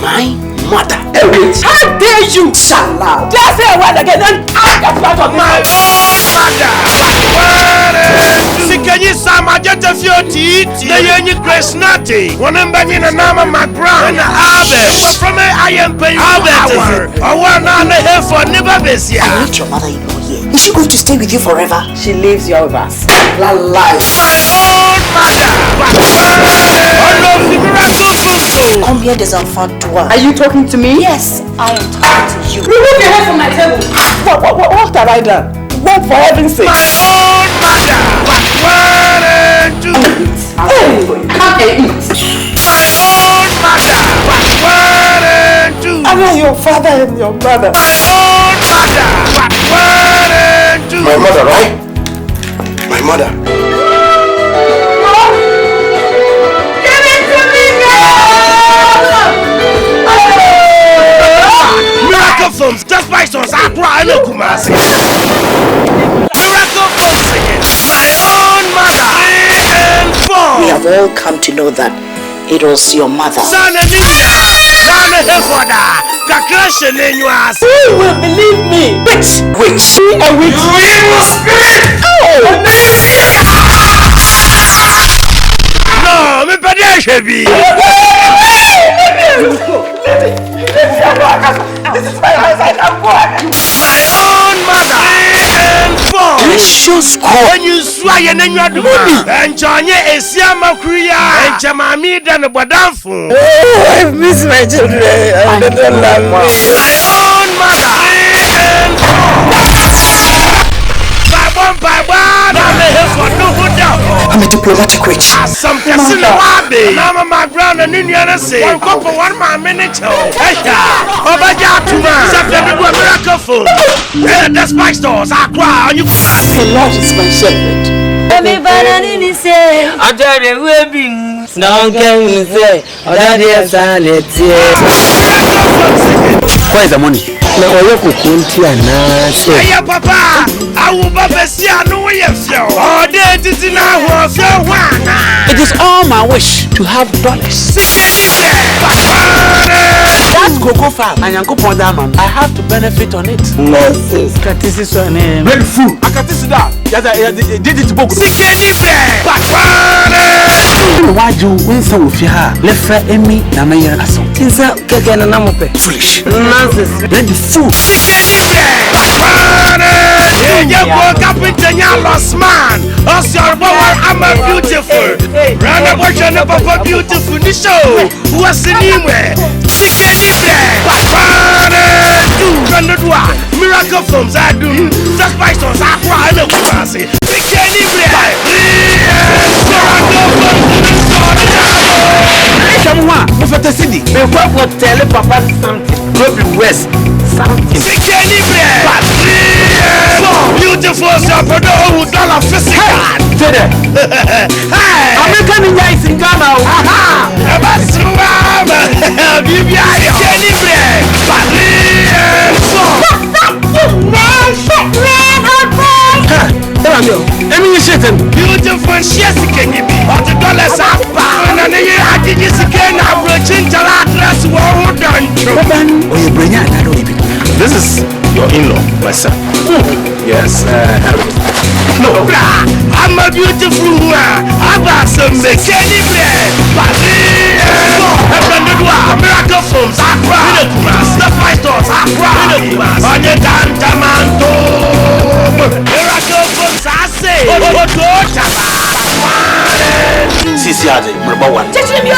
My mother. How dare you? Shut up. Just say a word again and I get part of my own mother. Sikanyi sama jete fioti. Neyenyi Grace Natty. Wanembani na nama McBrown. Na Albert. From I am paying Albert. I want to hear for never besia. I need your mother-in-law here. Is she going to stay with you forever? She lives here with us. La life. My own mother. Come here, there's a fatwa. Are you talking to me? Yes, I am talking to you. Remove your head from my table. What have I done? What for heaven's sake? My own mother. Hey, come and eat. My own mother. I am your father and your mother. My own mother. My mother, right? My mother. Films, just by sons, I cry no Kumasi. Miracle Films singing my own mother and phone. We have all come to know that it was your mother. Sana Ninja, Sana Hefoda, Kakasha Nenuas. Who will believe me? Which? A witch. Evil spirit! No, me padesha bi. This is my house. I'm going. My own mother and phone. Precious God. When you swear and you are the money. And Johnny is Yama Korea. And Jamami than a Badamfu. Oh, I miss my children. I don't love me. My own mother and phone. By one, I'm here for no doubt. I'm a diplomatic witch. Some person Mama McBrown and Indiana say, one cup for 1 minute. Obaja Tuma, something to a miracle food. The spice stores, I cry, you The Lord is my shepherd. Everybody say, I tell you, we're being no can say, or that is sanity. Where's the money? Hey, Papa, I will be no way of show. Oh, it It is all my wish to have dollars. That's cocoa farm and Yanko Pondaman. I have to benefit on it. Nonsense. This is your name. Red food. I can see that. Did it book. Why do when some of you have left for Emmy Namaya Asso? Tinsa Kakana Namope. Foolish. Nonsense. Then the food. You woke up in the lost man. Us your boy, I'm a beautiful. Run a version of a beautiful show. What's the name? Miracle Films, I do. Just by sons, I cry no Kumasi. Someone, Mufata City. The work will tell Papa something. Robin West. Something. Beautiful, so for those dollar physical. Hey, American guys in Ghana. aha, beautiful, yes, can you be? Or the dollars are pound, and you had to just again, I'm reaching to address what done. This is your in-law, my son. Yes, No, I'm a beautiful woman. I'm a some mechanic bread. But Miracle Films, I cry. The fighters, I cry. On your Dantamanto. Miracle Films, I say. Sisi Aje, number one. Teach me.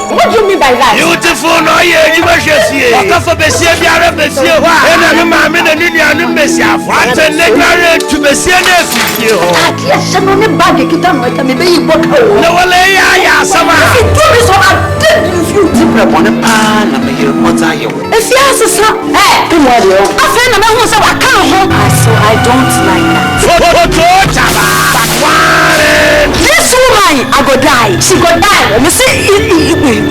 What do you mean by that? Beautiful, no, yeah, you must see. What for Bessia, Bessia, and I'm a man and Indian Bessia. What a negligent to Bessia. Yes, I'm on a bag. You can't make me be what No, yeah, some. If you dip upon a pan, I'm here. What's I you? If yes, sir. Hey, I said, I'm almost a cow. So I don't like that. This woman, I go die. She go die. Let me see it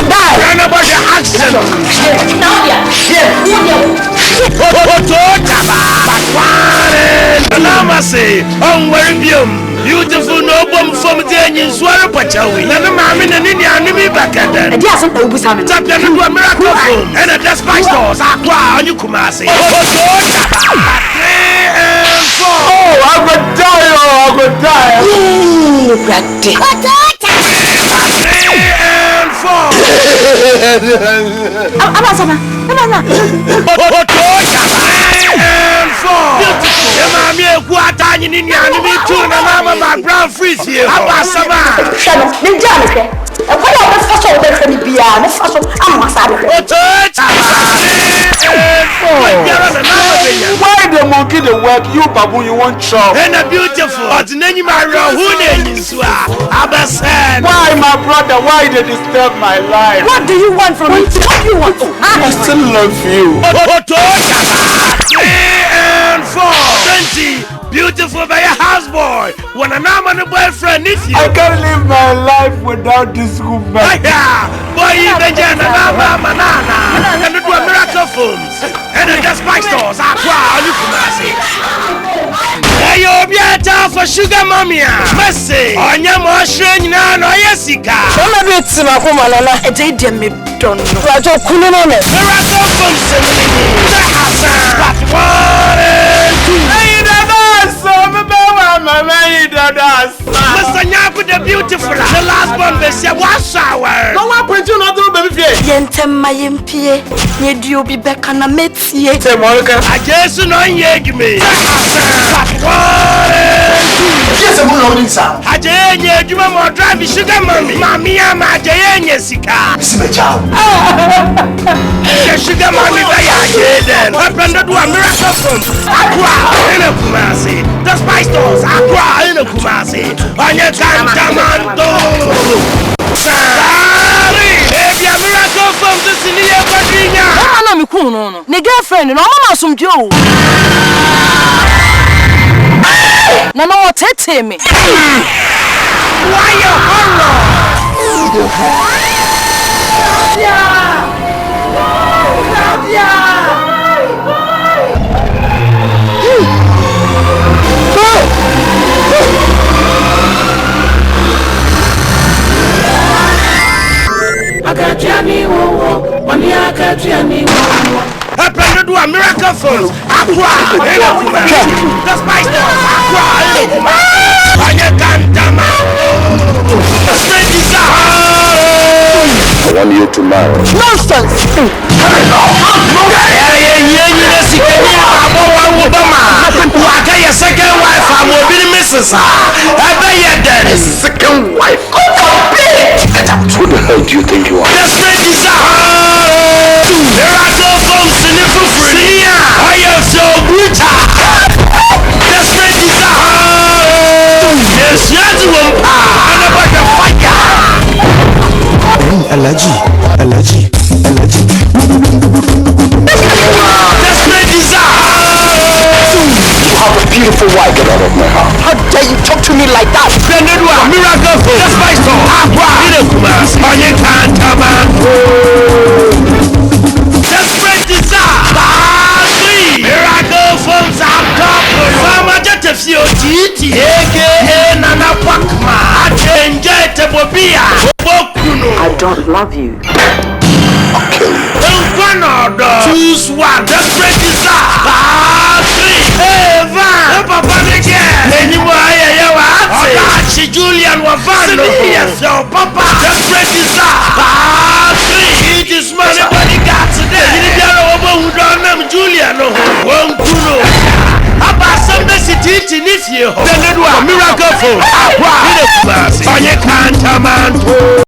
die. Run about the action. Now, yeah. Beautiful no bomb from the engine, swallow Pachawi. None of my men and Indian, me back. Champion do a miracle phone. And the despite stores. Aqua on you Kumasi. Oh, 3 and 4. Oh, I would die. Oh, I would die. Bradley. 3 and 4. Abasama. Oh, 3 and 4. Mami ekwata nyi ni anu mi tu na mama McBrown free fie. Abasama. Why the monkey the work? You babu, you want chop. And a beautiful. But name my who name is Abasan. Why, my brother? Why they disturb my life? What do you want from me? What do you want? I still love you. 3 and 4. 20. Beautiful by a houseboy. When a man and a boyfriend if you. I can't live my life without this woman. Boy, even Janana, Manana, and the miracle phones. And the despite stores. Aqua, you can hey, you'll be a town for sugar mommy. Mercy. On your motion, no, Jessica. I'm a bit Simakumana. A day, me don't know. Rajo Kulone. Miracle phones. The Hassan. But 1 and 2. Mr. Nyaku the beautiful. The last one they say was shower. No one point you not to baby. Yentema yempie. Yedu obi beka na metie. Say Monica. I guess no yeg me. But 1 and 2. Yes, I'm loading some. I dare you more drive sugar mommy. Mammy, I'm a Jayanya Sika. This is my child. The sugar mommy by a then. Happened to do a miracle from Aqua in a Kumasi. The spice stores, Aqua in a Kumasi. On your Cantamanto. Sorry, if you're miracle from the Sinia Padrina. I'm a coon. The girlfriend and all some Joe. No, no, tete me. Why you horror? Happened to do a miracle for Aqua in a Kumasi. The spice stores, Aqua in a Kumasi. On your Cantamanto. The straight desire. I want you to marry. Nonsense. Second wife, I will be Mrs. Second wife? Who the hell do you think you are? The straight desire. There are no folks in it for free. I am so brutal. The straight desire. Yes, yes, I'm about to fight. Allergy. The straight desire. You have a beautiful wife. Get out of my house. How dare you talk to me like that? Miracle for the spice store. Aqua in a Kumasi. On your Cantamanto. The straight desire. Miracle from Zaptop. Farmer Jetafio Titi. AKA Nana Pakma. Enjoy Tebobia. I don't love you. I'll kill you. Choose one. The straight desire. 3. Eva. Papa again. Anyway, Odachi Julian Wavano. Yes, your papa. The straight desire. 3. It is money body got today. You don't know who don't know Julian. One kuno. About some city if you. Then a miracle for Aqua in a class. On your Cantamanto.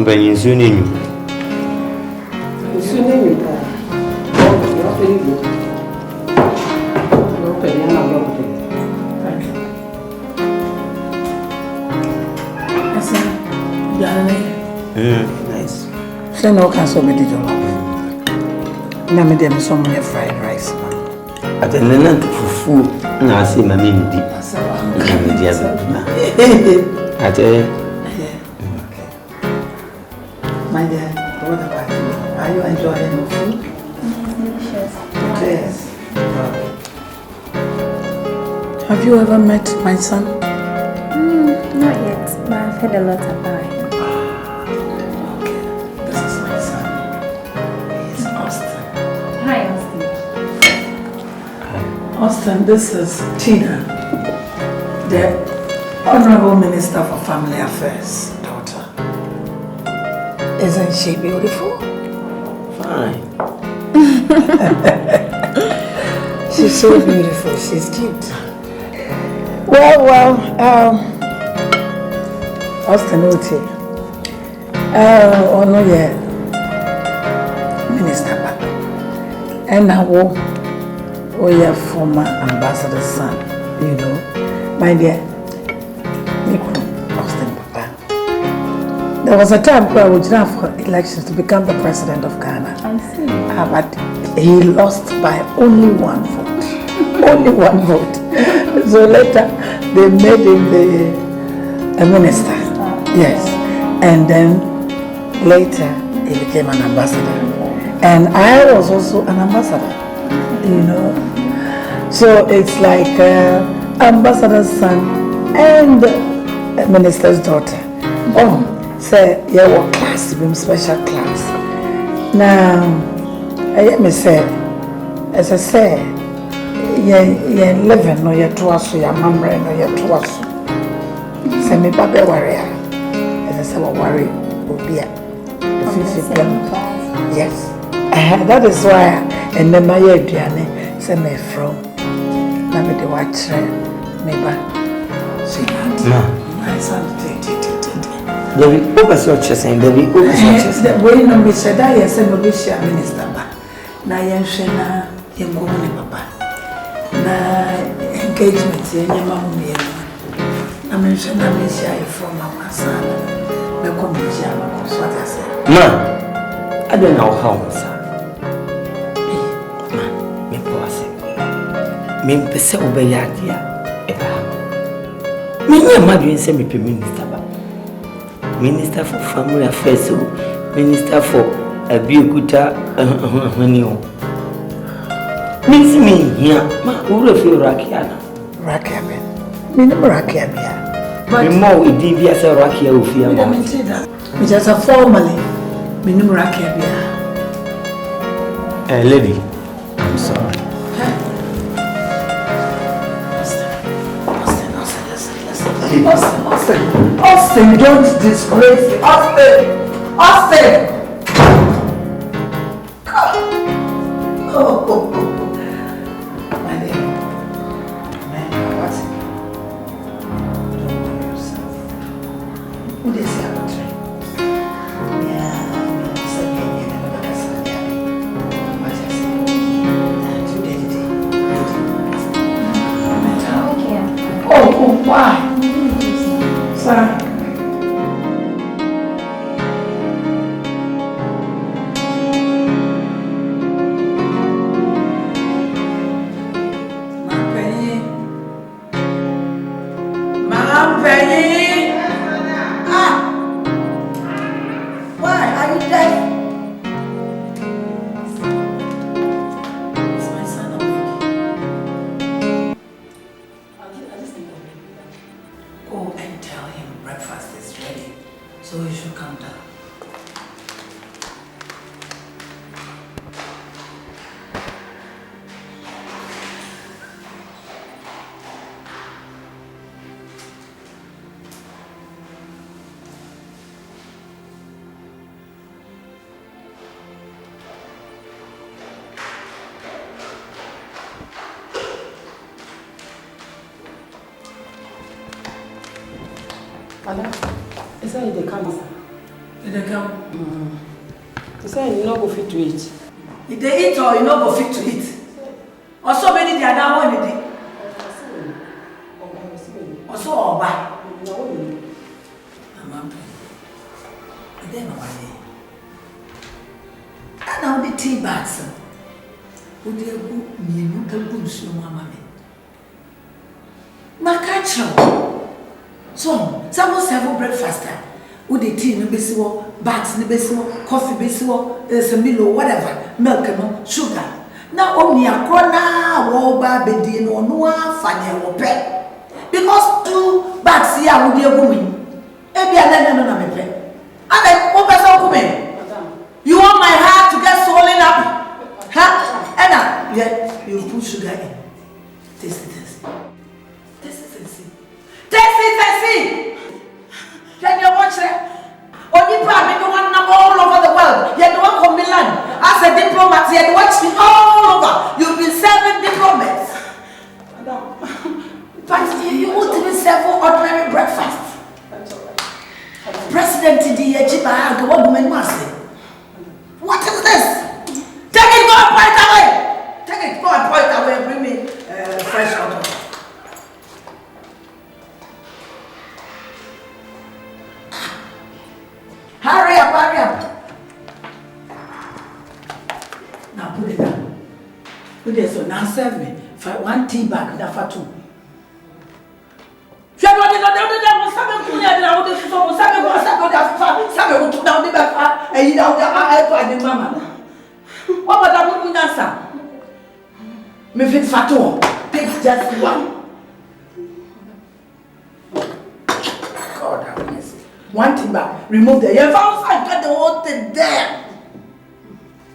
I'm bringing soon in you. Soon in you. You're very good. You're very good. Thank you. Nice. So no can so be the job. Now me dem some fried rice. At the moment for food, now I see my mimi deep. At My dear, what about you? Are you enjoying your food? Yes. Have you ever met my son? Not yet, but I've heard a lot about him. Okay, this is my son. He's Austin. Hi, Austin. Austin, this is Tina, the Honorable Minister for Family Affairs daughter. Isn't she beautiful? fine. She's so beautiful, she's cute. Well, Austin Oti. Oh no, yeah. Minister Ba. And now, your former ambassador's son, you know. My dear, Austin Papa. There was a time where I would run for elections to become the president of Ghana. I see. But he lost by only one vote. Only one vote. So later, they made him a minister. Yes. And then later, he became an ambassador. And I was also an ambassador, you know. So it's like ambassador's son and a minister's daughter. Oh, say, yeah, what class, special class. Now, I may say, as I say, you're living, no, you're to us, you're memory, no, you're to us. Say, me, Baby Warrior. As I say, what worry will be a yes. That is why, and then my Adriane, say, me from, let me watch, maybe. See that? My son, Baby, focus your chest and baby, focus your chest. The way no be said that yes, no be share minister ba. Na yen hwe na yen go ne papa. Na engagement yen ma mu me. Na me hwe na me share from mama sana. Me ko me share ma ko so ta say. Ma, I don't know how, sir. Ma, me pose. Me pese obeyadia eba. Me nya madwen se me pe minister ba. Minister for Family Affairs, Minister for Abiukuta, honey. Miss me here, ma, who of you, Rakiana? Rakiabe. Me no Rakiabe. But more with DBS Rakia of you. Me just a formally, me no Rakiabe. Lady, I'm sorry. Austin, don't disgrace me. Austin! Oh. My dear. Man, what's it? Don't worry yourself. Who they say I'm trying? Yeah, I said me never got a son. What I say? Today. Oh, why? Sir. Did they come? You say you no go fit to eat. If they eat or you no go fit to eat. Or so many they are now one day. Or so or buy. Then and now the tea bags. Would you go near you can go so mamma? Macacho. So, someone serve breakfast. Would the tea in the besiwo, bags in the besiwo, coffee besiwo, there's a meal or whatever, milk and sugar. Now only a corner, woba, bedin or noa, funny or pet. Because 2 bags here would be a woman. Maybe I let them know me pay. And then, what was all coming? You want my heart to get swollen up? Huh? Anna, yeah, you put sugar in. Taste it and see. Taste it and see. Taste it and see! Can you watch it? Only probably the one all over the world. You're the one from Milan. As a diplomat, you're the watch me all over. You've been serving diplomats. But you want to be serving ordinary breakfast. President Chiba, what woman must say? What is this? Take it, go and point away! Take it, go and point away and bring me fresh water. Hurry up, hurry up. Now put it down. Put it so now serve me. For 1 tea bag, now for 2. Me fix fato. Take just 1. God have mercy. 1 tea bag. Remove the air. I got the whole thing there.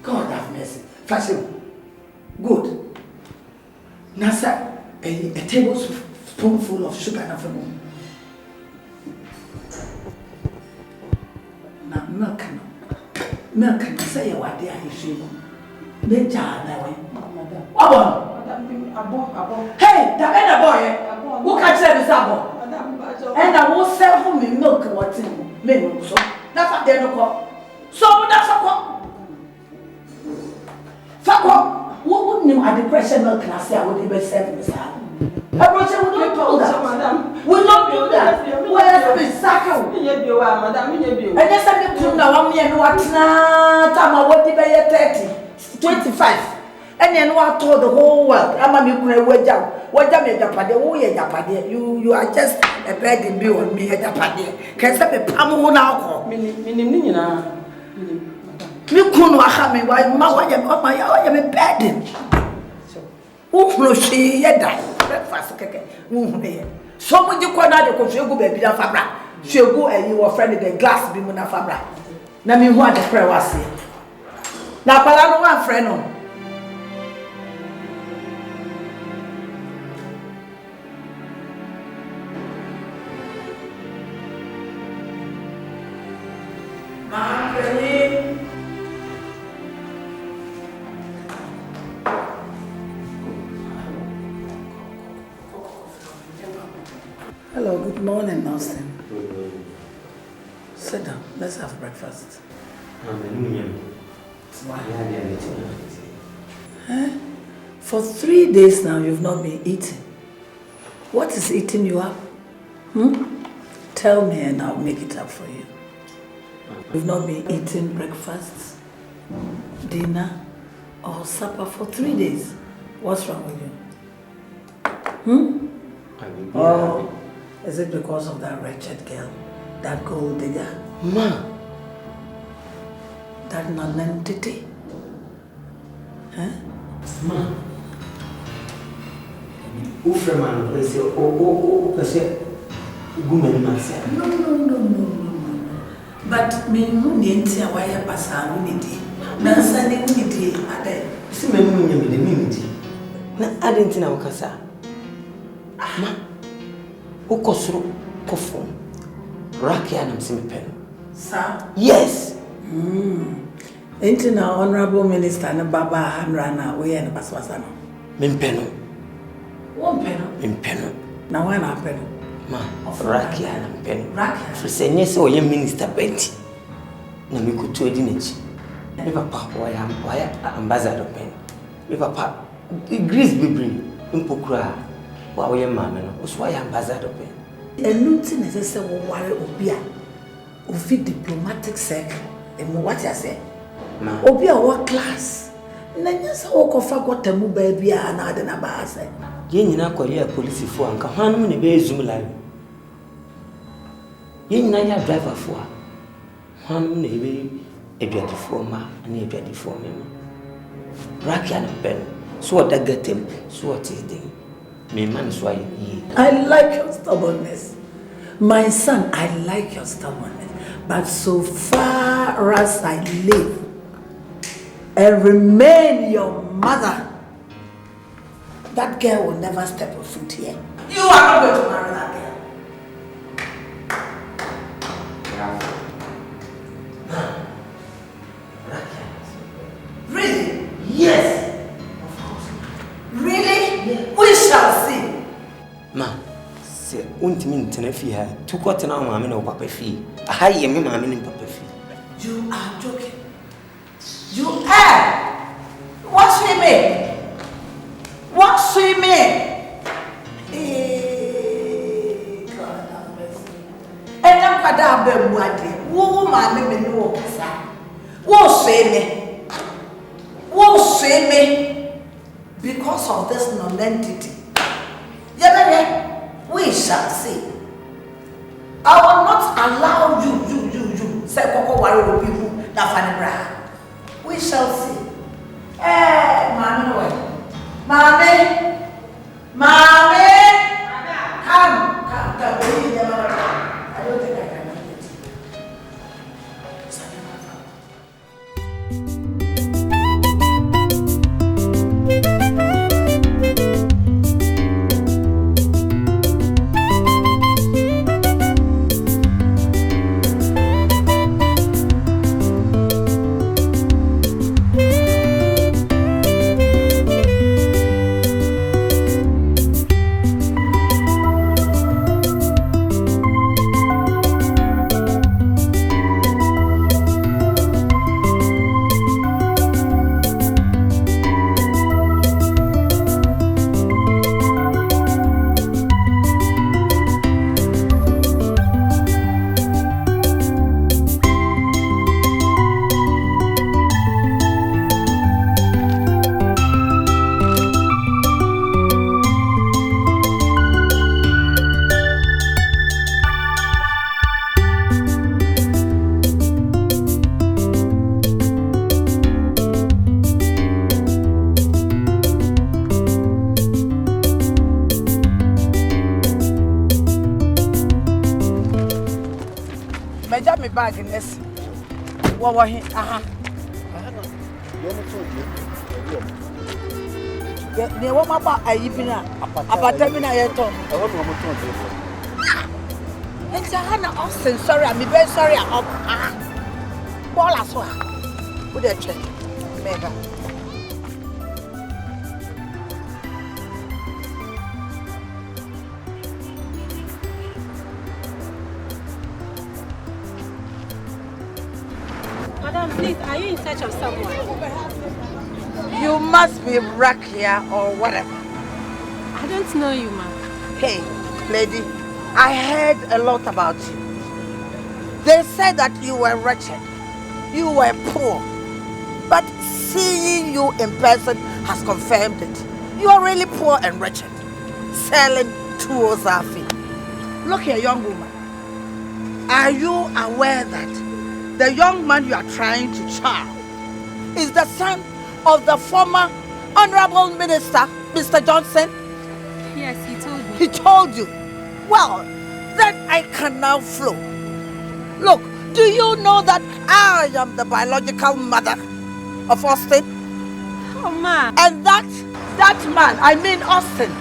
God have mercy. Fashion. Good. Now, sir, a tablespoonful of sugar and a moon. Now, milk and say what they are issuing. They jar that way. Hey, the other boy, who can say this abo? And I will sell for me milk and what's in me. So that's what they're not. So that's a call. Fako, who wouldn't you have the pressure milk and I say I would even serve this out? I brought you, we don't do that. We don't do that. Where's the sackle? And yes, I get to know I'm here. What time I would be 30, 25. And then what told the whole world? I'm a new wager. What am I Japan? You are just a bad bill on me at Japan. Can some a palm now? You couldn't have me while my am a bad. Who she yet breakfast cake? So when you call out the coffee, go baby fabra. She'll go and you are friend the glass beam on a fabra. Now me what the prayer was here. Now, but I don't want friend. Hello, good morning, Nelson. Good morning. Sit down, let's have breakfast. For 3 days now, you've not been eating. What is eating you up? Tell me and I'll make it up for you. You've not been eating breakfast, dinner, or supper for 3 days. What's wrong with you? Oh, is it because of that wretched girl, that gold digger? Ma. That non-entity? Huh? Ma. Who from man place No. But me nti awaya pasa unity. Na sani unity ade. Si me mu nyame de minti. Na ade nti na wakasa. Ma. Ukosoro kofo. Rakia na msimi peno. Sir? Yes. Nti na honorable minister na baba Hanrana we na baswasa no. Mimpeno. Mimpeno. Na wana peno. Ma, Rakia na mpeno. Rakia. Frisenye se oye minister Betty. na me kuto edi n'echi. Me papa why ambassador pen. Me papa Greece bibri impokura wa wo ye maame no. So why ambassador pen. Enunti na se wo ware obi a ofi diplomatic circle. Emo what you say? Ma. Obi a wo class. Na nyasa wo kofa kwata mu ba bia na ade na ba ase. Ye nyina kwali a police fo anka hwanum ne be zoom live. Ye nyina ya driver fo a hwanum ne be eduadifo ma na eduadifo me ma. Rakia na pen. So what that get him, so what is thing. Me man so I like your stubbornness. My son, I like your stubbornness. But so far as I live and remain your mother, that girl will never step a foot here. You are not going to marry that girl. Really? Yes. Of course. Really? Yes. We shall see. Ma, se untimi ntena fi ha. Tukwa tena maame na papa fi. Aha ye me maame na papa fi. You are joking. You are. What's he mean? What's he mean? God have mercy. And I'm going to have a wedding. Who mammy me know? Won't say me. Won't say me. Because of this non-entity. Yeah, we shall see. I will not allow you. Say, Coco, worry people. We shall see. Mommy, come. I don't think I can make it. Bag in this. What was he? They want my bag. I even about 10 minutes. I want Hannah Austin. Sorry, I'm very sorry. Ball as well. Put a check. Mega. Madam, please, are you in search of someone? You must be Rakia or whatever. I don't know you, ma'am. Hey, lady, I heard a lot about you. They said that you were wretched, you were poor, but seeing you in person has confirmed it. You are really poor and wretched, selling tools afi. Look here, young woman. Are you aware that the young man you are trying to charm is the son of the former Honorable Minister, Mr. Johnson? Yes, he told me. He told you? Well, then I can now flow. Look, do you know that I am the biological mother of Austin? Oh, ma. And that man, I mean Austin,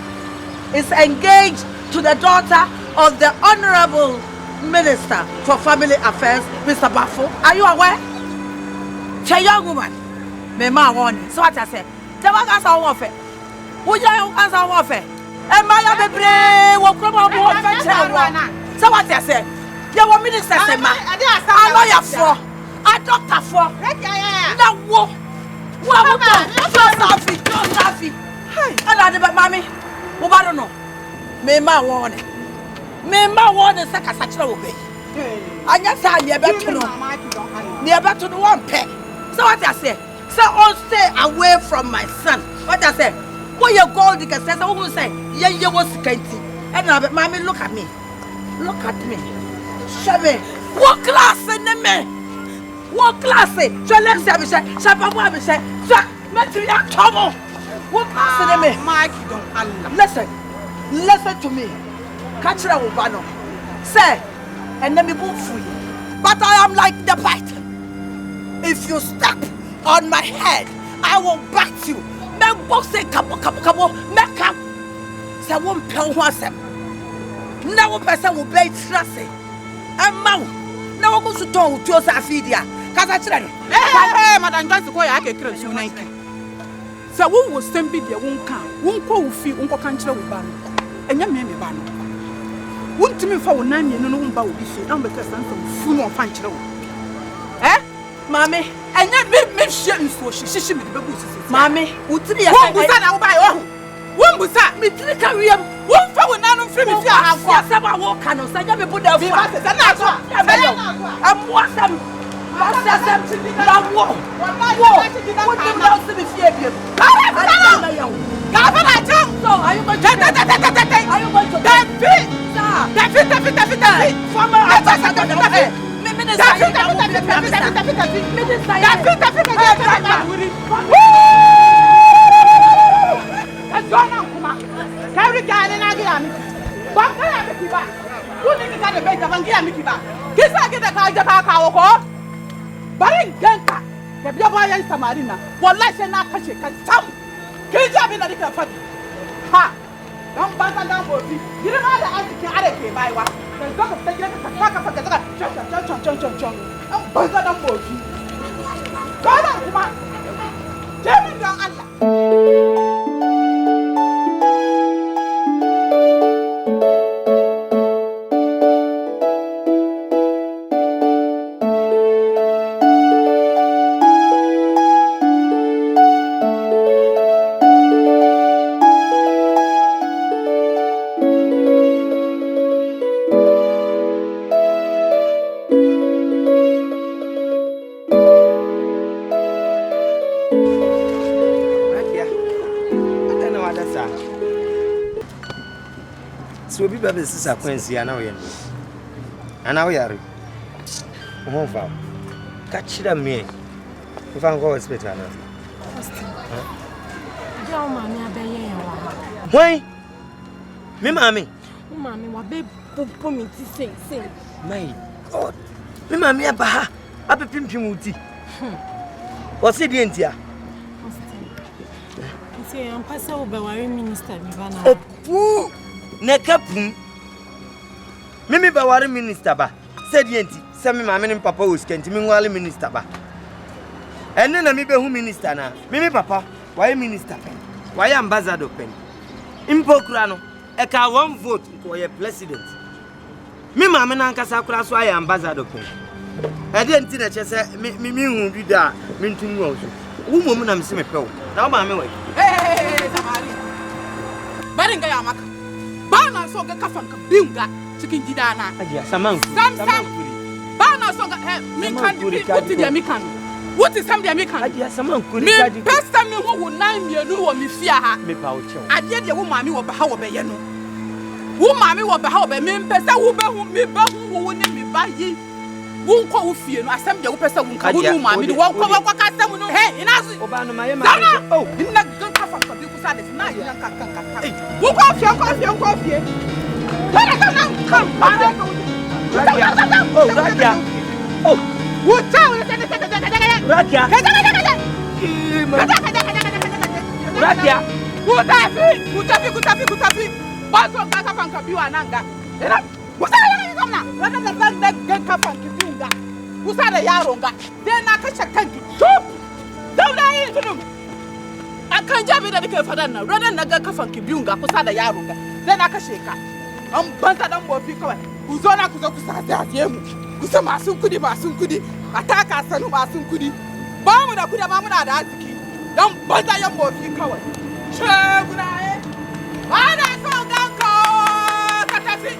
is engaged to the daughter of the Honorable Minister for Family Affairs, Mr. Bafo. Are you aware? Che young woman, me ma warning. So what I say? Tell me answer warfare. Who you answer warfare? And my baby, what come on board? So what I say? You want minister say ma? I know you for. I doctor for. Na wo. Wo Josephine. Hey, ala de mami. Wo ba no. Me ma won say kasa kire wo be. Anya sa ne be to no. Ne be to no one pay. So what I say? So all stay away from my son. What I say? What you gold because say who say ye was skanty. And now mommy look at me. Look at me. Show me. What class in the man? What class? So let's say Shapa me say, "Let me have trouble." What class in the man? Mike, don't listen to me. Catch her Ubano. Say, and let me move free. But I am like the python. If you step on my head, I will bite you. Make box say kabo, make up. Say one pound wasem. Now person will play trust. And mau. Now go to town to Safidia. Kaza Hey, Madam Johnson, go ya ke kire so nan ki. Say won wo stem bi de won kan. Won ko wo fi won ko kan kire wo ba no. Enya me ba no. Won timi fa wo nan me no no ba wo bi fi. Am be ka san fu no fa kire wo. Mami, enya me hye nso hye me be bu sisi. Mami, utiri ya won busa na wo ba yo. Won busa me tiri ka wiem. Won fa wo nan no firi me fi ahafo. Ya sa ba wo ka no sa nya me bu da fu. Bi ba se na so. Amuasam. Masasam na wo. What do you see me fear you? Gavana Jam. So are you going to Are you going to David? Former Baring Ganka, the Biaboy and Samarina, what less than a catch can come. Can't you have been a little fat? Ha! Don't bang down for me. You don't know the anti by one. There's not a thing like a pack of a chong. I'm bang down for you. Go on, come on. Jamie down Allah. So be baby sister Quincy and now we are. Home found. Catch them me. If I'm going to hospital now. Why? Me mommy. Mommy, what baby put me to sing. My God. Me mommy abaha. Abe pimpimuti. What's it in here? Say I'm passing over worry minister Vivana. Oh, nekapum. Mimi ba worry minister ba. Said yenti. Say me mama and papa was kenti me worry minister ba. And then me be who minister na. Mimi papa, why minister pen? Why ambassador pen? Impokra no. E ka one vote ko ye president. Me mama na nkasa kura so ay ambassador pen. E dey nti na che say me hu bi da me ntunu wo so. Wo mom na me se me pe wo. Na wo mama we. Hey, Samari. Baringa ya maka. Bana so ga kafan ka binga cikin gidana. Ajiya saman. Sam. Bana so ga min kan bi wuti dia mi kan. Wuti sam dia mi kan. Ajiya saman kuri kaji. Me pesta me ho wo nan mienu wo mi fia ha. Me pa wo chew. Ade dia wo mami wo ba ha wo be ye no. Wo mami wo ba ha wo be me pesta wo be hu mi ba hu wo ne mi ba yi. Wo nko wo fie no asam dia wo pesta wo nka wo no mami wo nko wo ka sam no. Hey, inazu. Oba no maye ma. Oh, inna gan kafa ka bi kusa da na yi kan. Wo ko fie. Wala ka nan kan ba na ka wuce. Oh, Raja. Oh, wuta. Raja. Raja. Kutafi. Baso ga kafan ka biwa nan ga. Ina. Kusa da kana. Rada da gan kafan ki biwa. Kusa da yaron ga. Dai na kashe kanki. Stop. Zauna yin tunum. Akan jabi da nake fadan nan. Rada na ga kafan ki biwa kusa da yaron ga. Dai na kashe ka. An banta dan bofi kawai. Ku zo na ku zo ku sa ta mu. Kusa masu kudi. ataka sanu ba sun kudi ba mu da kudi ba mu da arziki dan banza yan bofi kawai sheguraye ba na so dan ka tafi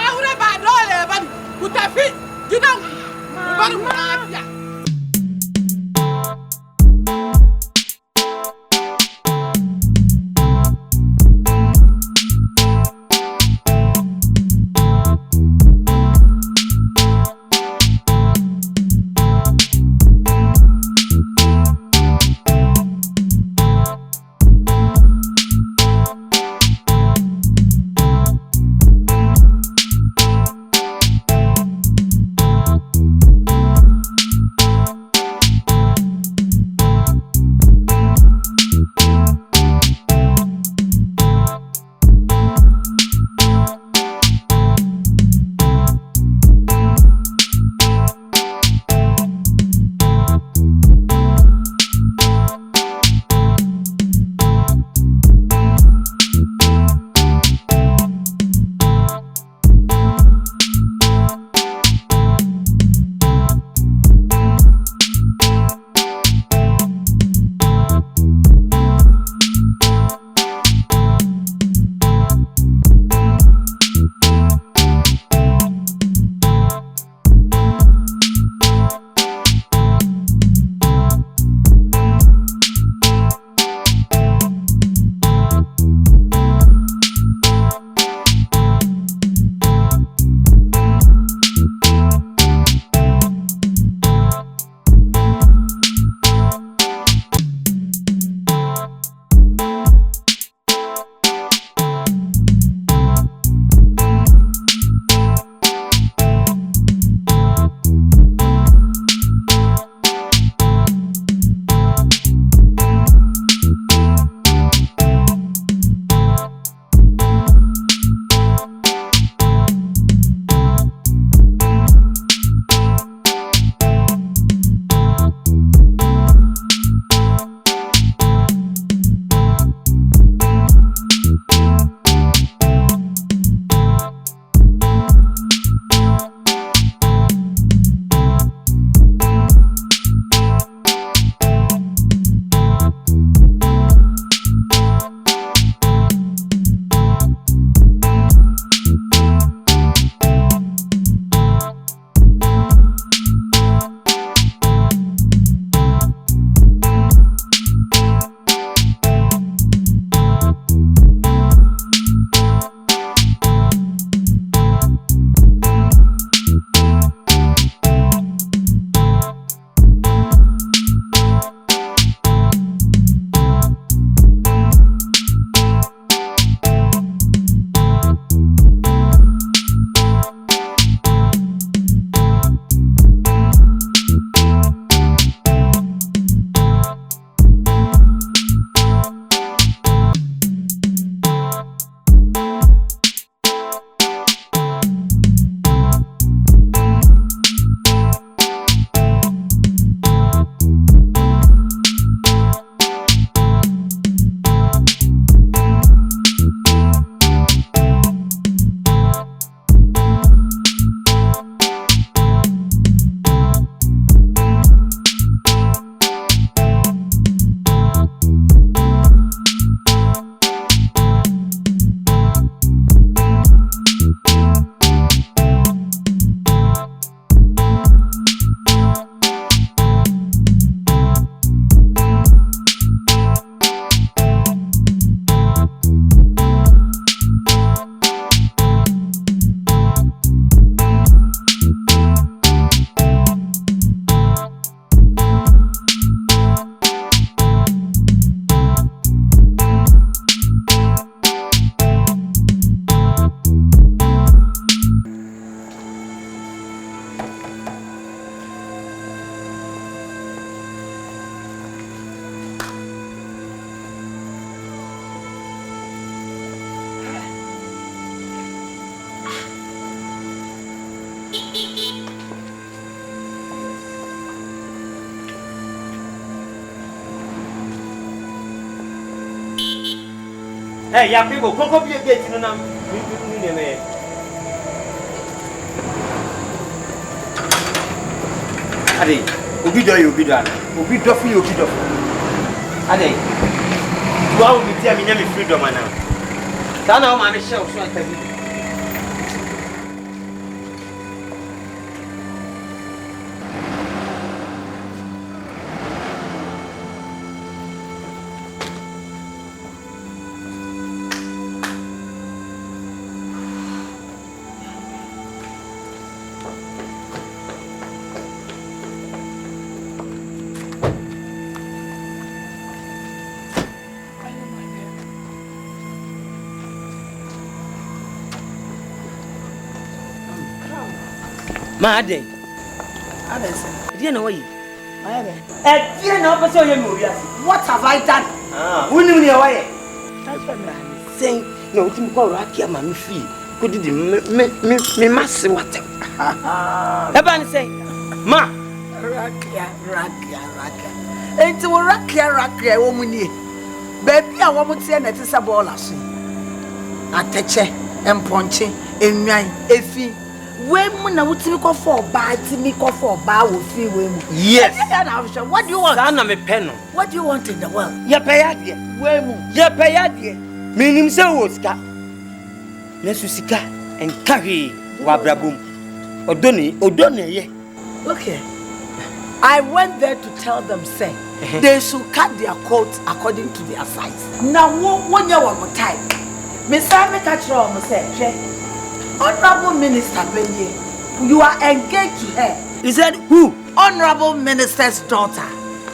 aure ba dole ba ku tafi gidan ku bar mu lafiya. Hey, ya people, come be a gate in the name. Ade, obi do you, obi do. Obi do for you, obi do. Ade, you are with me, me freedom now. Sana o ma me share so aka bi. Made. Dear no way. Dear no, but so you move. What have I done? Who knew your way? Saying, no, Tim call Rakia, mammy fee. Could it me massive water? Evan say, Ma, Rakia. Ain't to Rakia, woman. Baby, I want to say that it's a ball. Ateche, and ponche, and nine, efi. When I would go for bad to me go for bar with free women. Yes. What do you want? Sana me pen. What do you want in the world? Ya payadie. Wemu. Ya payadie. Minim se woska. Nesusika and carry wabrabum. Odone ye. Okay. I went there to tell them, say, they should cut their coats according to their size. Now, one year one more time. Miss Amy Catcher, say, Honorable Minister Benye, you are engaged to her. He said, who? Honorable Minister's daughter.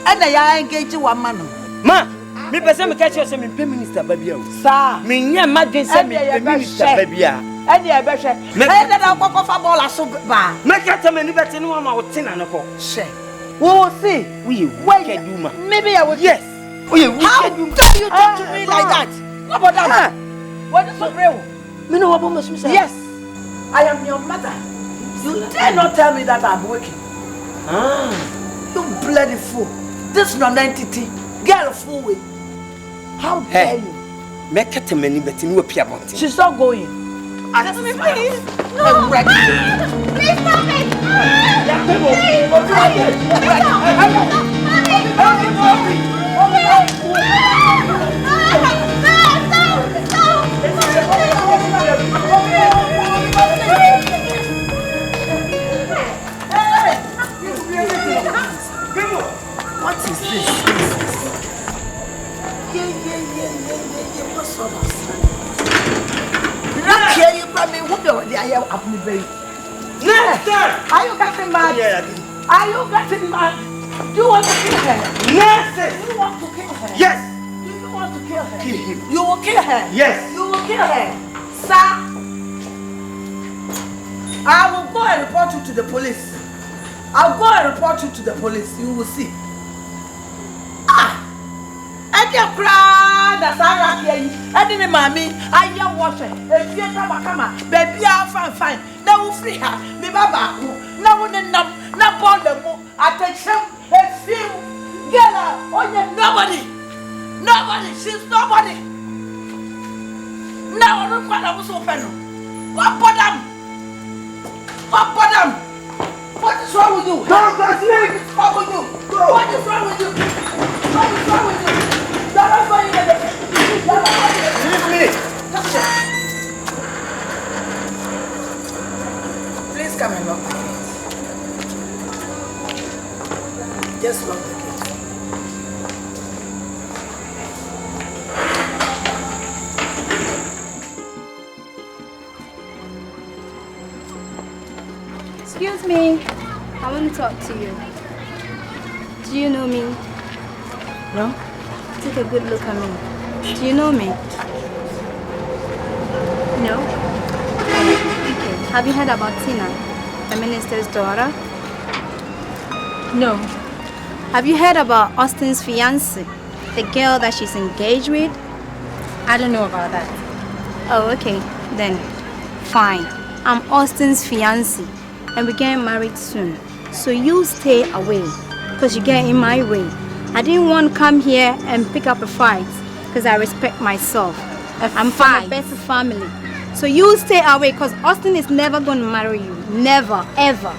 And they are engaged to one man. Ma, me person me catch you say me Minister Babia. Sir, me nya madwen say me Minister Babia. And they are better. And then I'll go for ball as so bad. Make it me better no ma wotin anako. Share. We will see. We wicked you, maybe I will. Yes. We wicked you. How dare you talk to me like that? What about that? What is so real? Me know what must me say. Yes. I am your mother. You dare not tell me that I'm working. You bloody fool. This non-entity. Girl fool with. How dare you? Make it a many better you appear about it. She's not going. Ask me, please. No. Please stop it. What is this? Yeah. What's all that? Not here, you probably won't be able to hear what happened, baby. Are you getting mad? Are you getting mad? Do you want to kill her? Yes. Do you want to kill her? Yes. Do you want to kill her? Kill him. You will kill her? Yes. You will kill her? Sir, I will go and report you to the police. I'll go and report you to the police. You will see. And you cry, that's all right here. And then, mommy, I am watching. If you come, baby, I'm fine. Now we free her. Me baba, now we not born the moon. Attention, a few. Girl, oh yeah, nobody. She's nobody. Now I don't quite so open. What bottom? What is wrong with you? What is wrong with you? What is wrong with you? What is wrong with you? Please come and lock the gate. Just lock the gate. Excuse me. I want to talk to you. Do you know me? No? Take a good look at me. Do you know me? No? Okay. Have you heard about Tina, the minister's daughter? No. Have you heard about Austin's fiance, the girl that she's engaged with? I don't know about that. Oh, okay. Then, fine. I'm Austin's fiance, and we're getting married soon. So you stay away, because you get in my way. I didn't want to come here and pick up a fight because I respect myself. I'm from a better family. So you stay away because Austin is never going to marry you. Never, ever.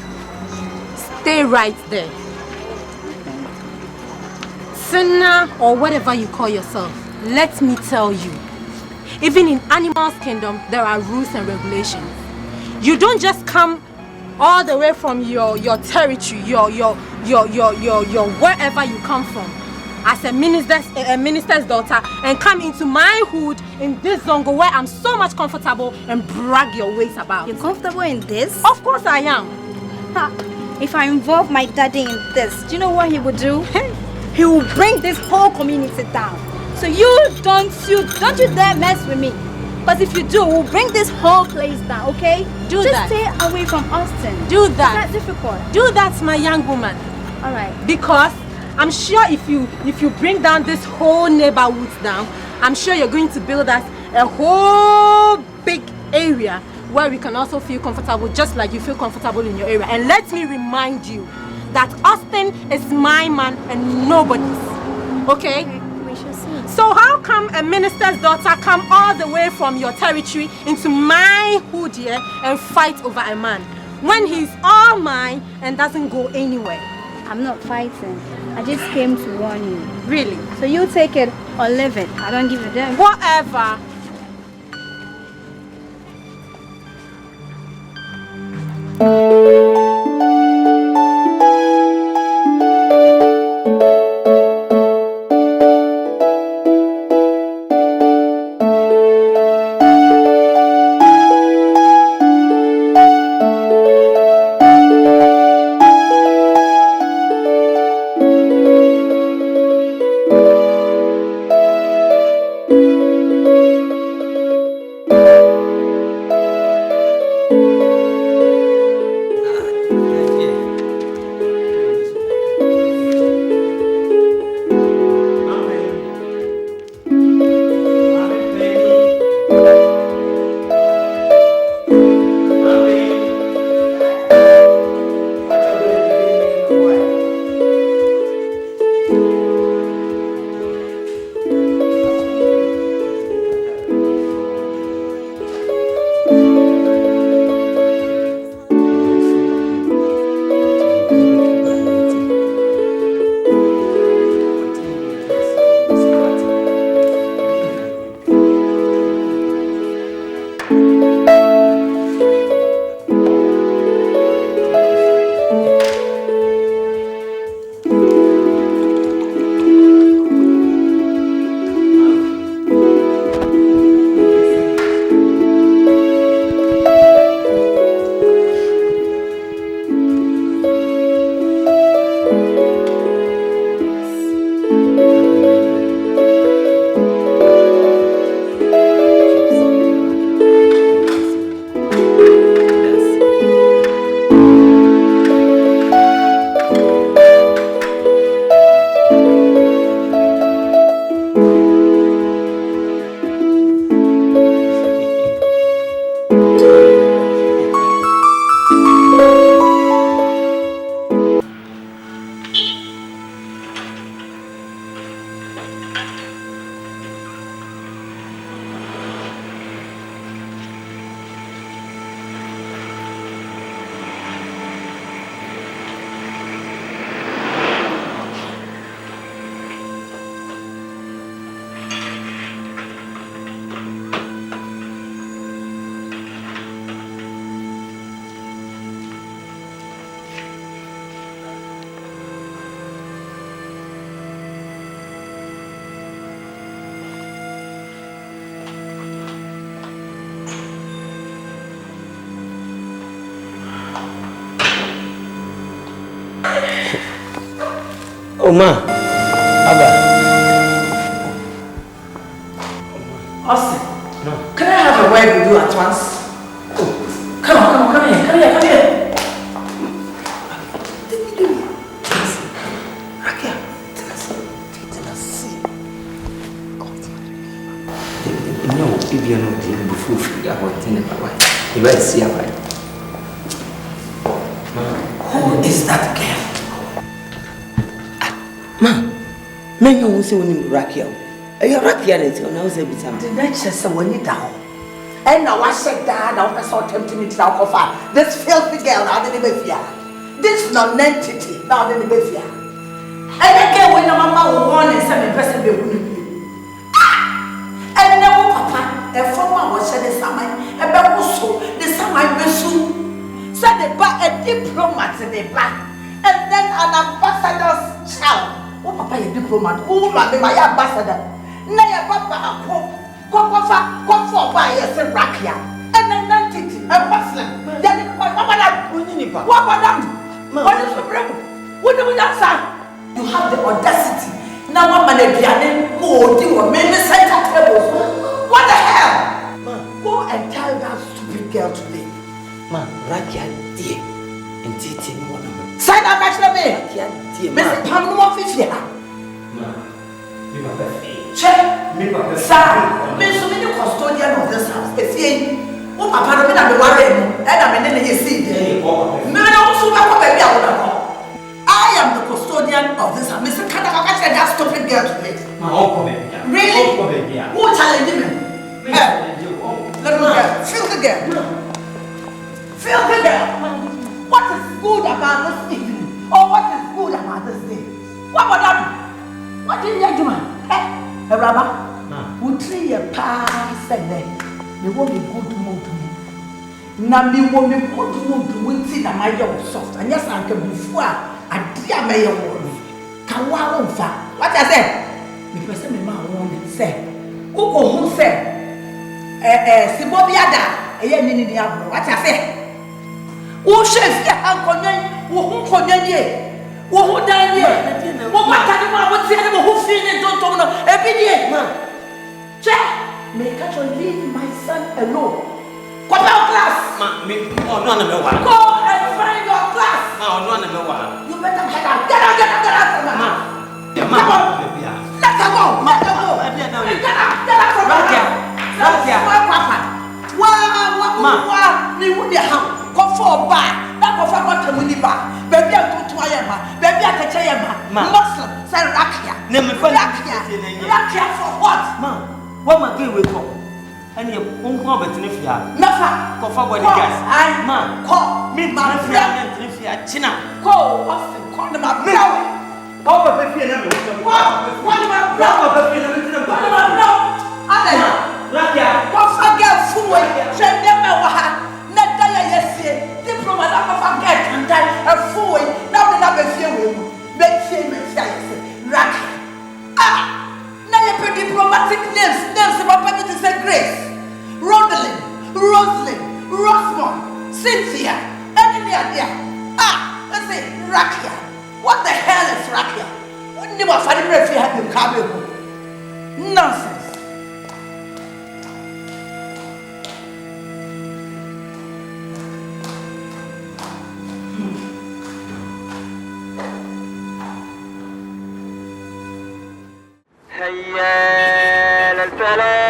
stay right there. Sinner or whatever you call yourself, let me tell you, even in animals' kingdom, there are rules and regulations. You don't just come all the way from your territory, your wherever you come from, as a minister's daughter, and come into my hood in this zongo where I'm so much comfortable and brag your ways about. You're comfortable in this? Of course I am. Ha. If I involve my daddy in this, do you know what he would do? He will bring this whole community down. So don't you dare mess with me. But if you do, we'll bring this whole place down, okay? Just stay away from Austin. Do that. It's not difficult. Do that, my young woman. All right. Because I'm sure if you bring down this whole neighborhood down, I'm sure you're going to build us a whole big area where we can also feel comfortable, just like you feel comfortable in your area. And let me remind you that Austin is my man and nobody's. Okay? We shall see. So how come a minister's daughter come all the way from your territory into my hood here and fight over a man when he's all mine and doesn't go anywhere? I'm not fighting. I just came to warn you. Really? So you take it or leave it. I don't give a damn. Whatever. Oma, Abba. Austin, no. Can I have a word with you at once? Oh, come here. Rakia, tell us. No, if you're not dealing with food, about dinner, you might see a way. Who is that girl? Ma, men who say when you Rakia. You're Rakia, and I was a bit of the next when you down. And now I said that, now I saw tempting me to offer this filthy girl. I didn't even fear. this non-entity now in the behavior. And again, when a mama will warn and send a person be and now, Papa, a former was said the summer, a babuso, the summer besu, said the back a diplomat in the back, and then an ambassador's child. Oh, Papa, a diplomat, oh, my ambassador. Nay, Papa, go for by a Rakia, and an entity, a Muslim. Then, my mama, what madam? What is the problem? What do we answer? You have the audacity. Now one man who do a many center tables. What the hell? Man, go and tell that stupid girl to leave. Man, Rakia dear. And Titi no one. Sign up actually me. Rakia dear. Mr. Pamela Fifia. Man, me my best. Check. Me my best. Sir, me so many custodian of this house. If you oh papa no me na me worry and I me dey see there. Me na also ba baby I am the custodian of this house. Mr. Kanaka said that stupid girl to me. Really? Who challenged me? Let me go. Feel the girl. Feel the girl. What is good about this evening? Or what is good about this day? What about that? What did you do, man? Eh? Rabba? Who tree a pass and then you won't be good mood to me. Now, me won't be good mood to win see that my young soft. And yes, I can before I dear mayor woman. Can one fa? What I said? Because my man wanted say. Who said? Sibobiada, a young in the abroad. What I say? Who says the Uncle? Who convenient? Who died here? What matter? What's the animal who feel it? Don't know every day, man. Check. May catch or leave my son alone. Go out class. Ma, me, oh, no, no, no, go and find your class. No, no, no, you better get out. Get out, get out, get out from her. Yeah, ma. Let her go. Let her go. Get out from her. Wow, me would have come for back. That was what I would leave back. Baby, I go to Ayama. Baby, I can tell you, Muslim, say Rakia. Name me for Rakia for what? Ma, what my gay will come? And you won't come back to Nifia. Never. Go for body gas. I, man, call me, my friend. China. Call them up. What my baby and what about Rakia, what's a girl fool? Send them a not die yesterday. Diplomat, I forget and die a fool. Now we have a few. Make famous, Rakia. Ah, now you put diplomatic names about people to say Grace, Rosalind, Rosemont, Cynthia, any idea? Ah, let's say Rakia. What the hell is Rakia? What name of family if you have been nonsense. هيا للفلاح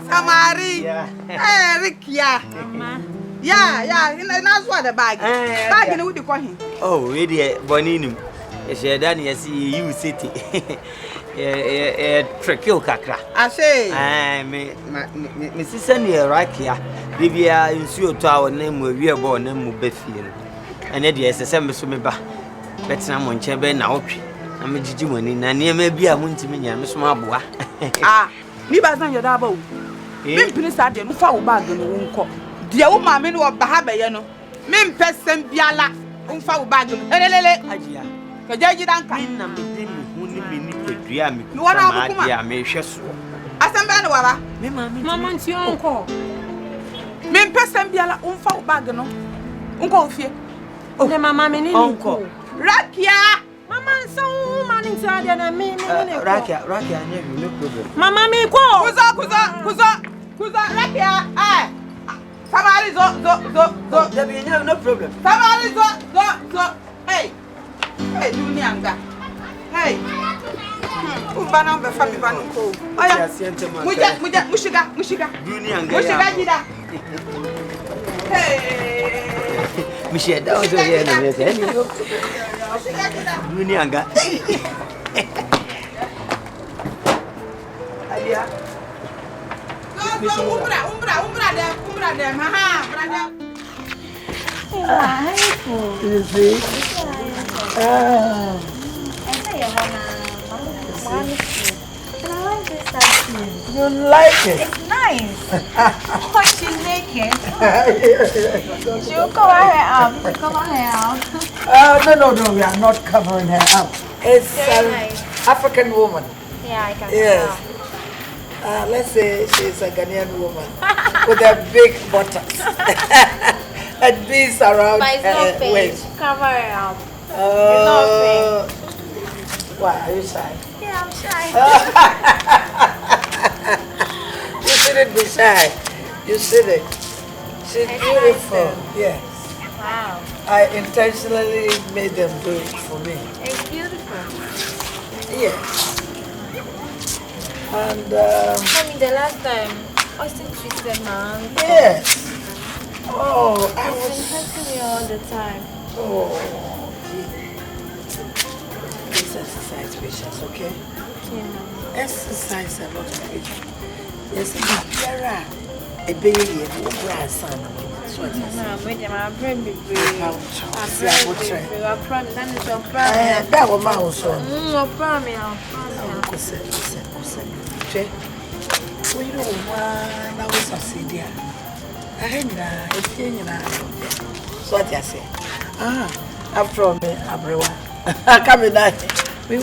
Samari. Hey, Rikia. Yeah, that's what the bag. Bag in the coin. Oh, really, Bonnie. She done, yes, you city. Trekio Kakra. I say, Mrs. Sandy Rakia, Livia in Sue Tower name will be a born name will be feeling. And it is a summer summer. Let's not want to be now. I'm a Jimmy, and near maybe I want to mean Miss Mabua. Ah, me bazan your double. Me pin start dem fa wo bag no wonko. De wo ma me no bahaba ye no. Me mpesem biala umfa wo bag no. Elelele. Agia. Ka jaji dan ka. Na me dem hu ni me ni pedua me. No wana abukuma. Ya me hwe so. Asem ba no baba. Me mama nti onko. Me mpesem biala umfa wo bag no. Unko ofie. Oh, ne mama me ni onko. Rakia. Mama so man inside na me Rakia no problem. Mama me ko. Kuza Rakia. Ah. Samari zo. There be no problem. Samari zo. Hey. Hey, Dunianga. Hey. Umbana mbe fami banko. Aya. Mushiga. Mushiga jida. Hey. Mushiga da ozo ye na me se ni yo. Duniya nga. Adia. Umbra dem. Ha, brother. You see? You like it? It's nice. Oh, she's naked. She'll cover her up. No, we are not covering her up. It's an nice. African woman. Yeah, I can Yes. Let's say she's a Ghanaian woman with a big buttocks and beads around But it's her not fake. waist. Cover her up. Oh. Why are you shy? Yeah, I'm shy. You shouldn't be shy. You shouldn't. She's beautiful. Yes. Wow. I intentionally made them do it for me. It's beautiful. Yes. And I mean, the last time, Austin twisted my ankle. yes. Oh, I It's was. been hurting me all the time. Oh. Please exercise patience, okay? Okay, Mama. Exercise a lot of patience. Yes, Biara, a baby, a grandson. That's what I said. My brain be brave. I promise. That is your promise. that was my also. I promise. We don't want to succeed here. I if you know. So what I say? After all, me, everyone. Come in that. We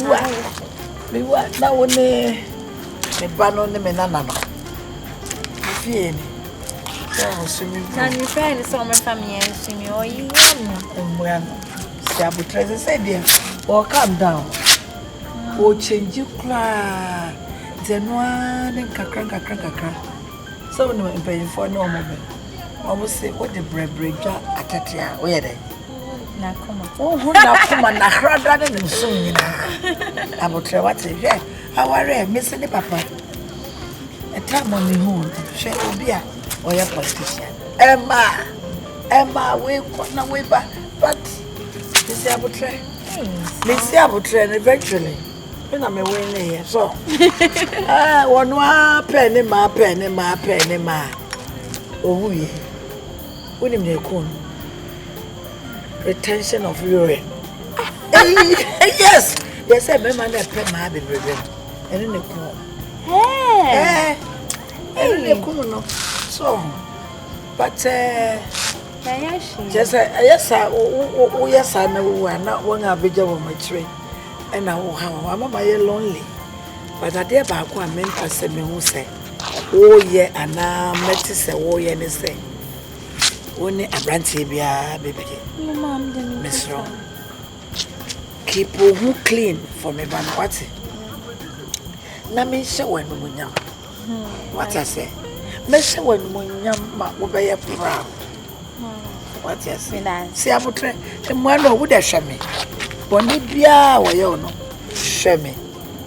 were now only the banner me nana. If you swimming pool. And you find the summer family and swimming or you When Sabu Treasure said, dear, or calm down, or change you cry. Then one and kakra. So, no, I'm paying for no moment. I will say, what the bread breaker at Tatia, where they? Nakoma. Oh, Nakoma, Nakra, and soon. I will try what they get. How are you, Missing the Papa? A time on the moon, share will be or your politician. Emma, we got no way back, but Miss Abutre, eventually. When I'm away here, so one penny, ma. Oh, yeah. When him coon retention of urine. Yes, I remember that pen my baby, and in the coon. Hey, and in the coon, so, but yes, I know we are not one of my train. And now, I'm lonely. But I dare back one men for me who say, oh, yeah, and now met to say, oh, yeah, and say, only a branty be a baby. Miss Ron. Keep who clean for me, but what's it? Now, me show when we what I say. Miss when Munyam will be proud. What I say? See, I would try, and one would have shown me. Bonnie Bia, where you know, show me.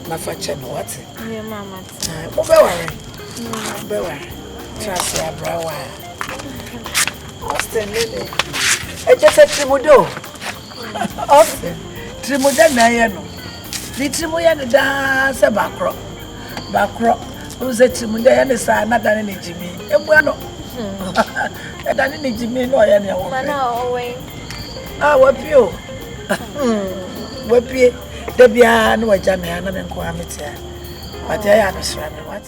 Nafacha no what? your mama. Bewa. Trust ya brawa. Austin Lily. I just said Trimudo. Austin. Trimuda na yeno. Ni Trimuya ni dance backro. Who's a Trimuda and sa another ni Jimmy. Ebuano. And then ni Jimmy no ya ni awo. Mana always. Wapio. Wapie. Debia no wajame na menko ametia. But I understand what?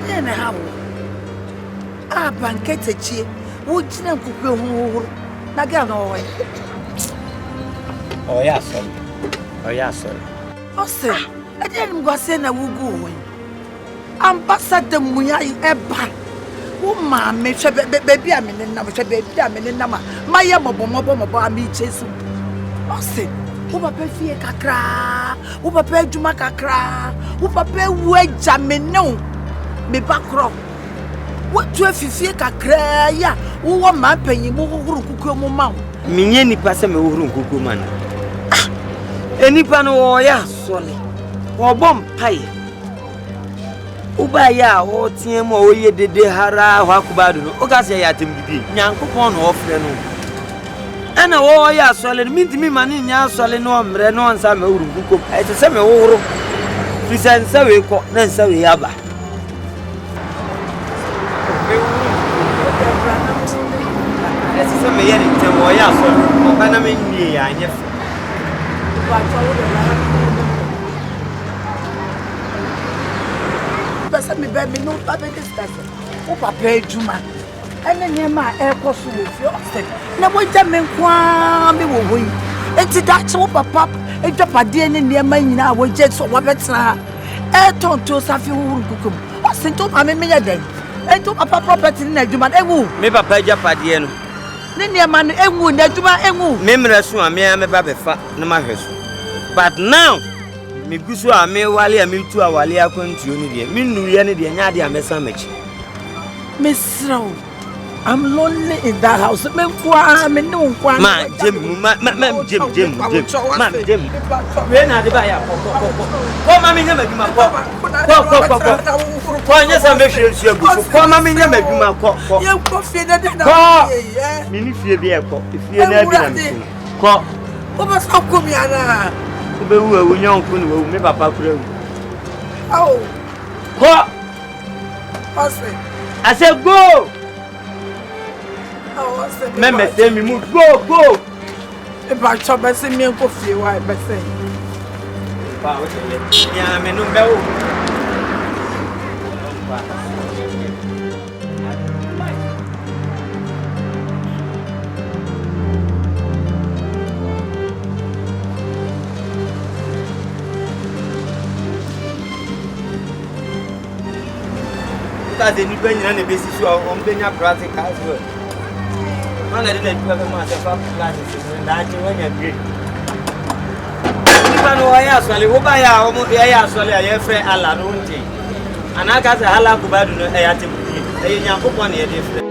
then how? Ah, banquet a cheer. Would you cook? Nagano. Oh, yes, sir. Oh, yes, sir. Oh, sir, I didn't go send a woo go. Ambassador Muya Eba. Oh, mamma, baby, I'm in number, baby, I'm in number. My mobile, me chasing. Oh, sir, who pay fear cacra, who pay Jumacacra, who pay wedge, I may know. Me back rock. What do you fear cacra? Ya, who want my paying who cook mount? Minieni passa me uru kuku man. Enipa no ya sole. Wo bom pai. Uba ya o tie mo oye dede hara ho akubadu no. O ga se ya temgidi. Nyankopon no ofre no. Ana wo ya sole mintimi mani nya sole no mre no nsa me uru kuku. E te se me wuru. Fisansa we ko na nsa we aba. Ese me yeri temo ya so mo bana me nwie ya anye Pesa me be me no papa discuss o papa ejuma ene nyema e koso wo fi o na bo jame kwa me wo hoyi enti da che wo papa edwapade ne nyema nyina wo je so wo betena e tonto safi wo kukum o sento ma me ya den ento papa property na ejuma ewu me papa edwapade no ne nyema no ewu na ejuma ewu me mra so a me ba befa na ma hweso but now me gusu a me wale a me tu a wale akwantuo ni de me nuye ne de nya de a mesa machi Misro, I'm lonely in that house. Me kwa me no kwa. Ma Jim, Jim. We na de ba ya ko. Ko ma me nya maduma ko. Ko nya sa me hwe su agu. Ko ma me nya maduma ko. Ye ko fie de na. Ko. Me ni fie bi e ko. Fie na bi na me. Ko. O ba sa ko mi ana. Ko be wu awu nya onko ni wu me papa kura wu. Au. Ko. I said go. Meme say me move go. E ba cho be se mi enko fie wa be se. Ba o se ya me no be o. Because the new penny and the basis on penny practical as well. Man, I didn't have myself up classes and that when you're great. Even though I asked, I hope I asked, I fair Allah, don't you? And I got a halal kubadu, I had to be a young coupon here different.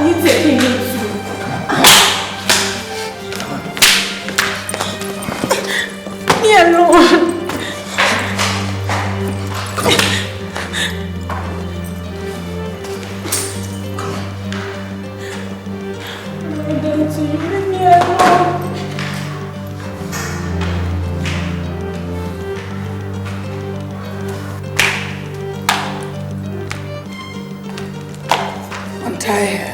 are you taking me to? Me alone. I'm tired.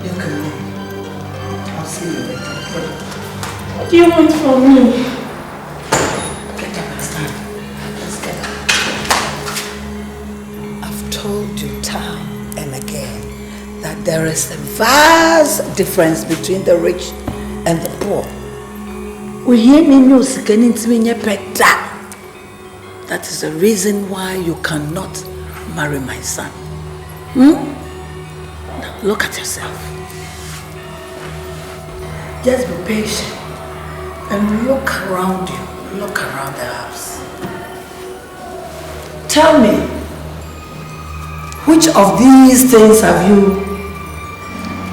You can leave. I'll see you later. What do you want from me? Get up and stand. Let's get up. I've told you time and again that there is a vast difference between the rich and the poor. That is the reason why you cannot marry my son. Now look at yourself. Just be patient and look around you. Look around the house. Tell me, which of these things have you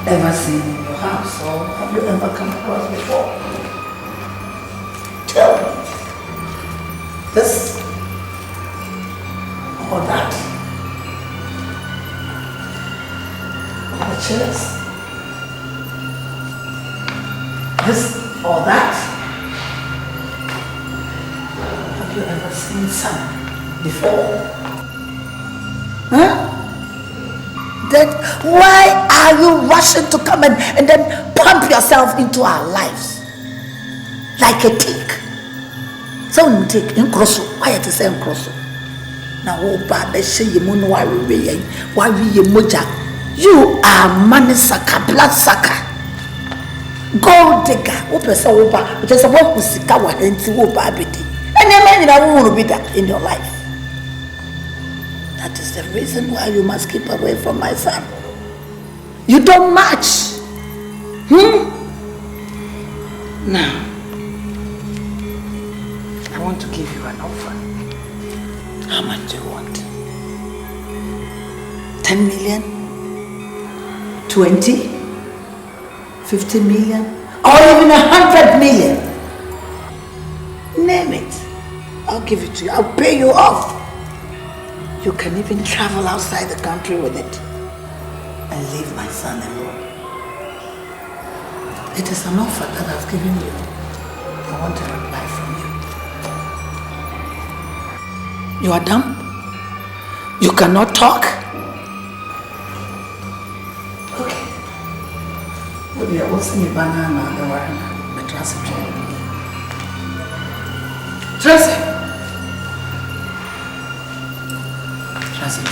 ever seen in your house or have you ever come across before? Tell me. This or that? Or chairs? This or that? Have you ever seen some before? Huh? Then why are you rushing to come and then pump yourself into our lives? Like a tick. So tick in crosso. Why it is in crosso? Now you are money sucker, blood sucker, gold digger. Just a one who sick our hands to obabity. And then I won't be that in your life. That is the reason why you must keep away from my son. You don't match. Now, I want to give you an offer. How much do you want? 10 million? 20? 50 million? Or even 100 million? Name it. I'll give it to you. I'll pay you off. You can even travel outside the country with it and leave my son alone. It is an offer that I've given you. I want a reply from you. You are dumb? You cannot talk? Okay. Well, you are also a banana and the one, but trust me. Trust me. Trust me.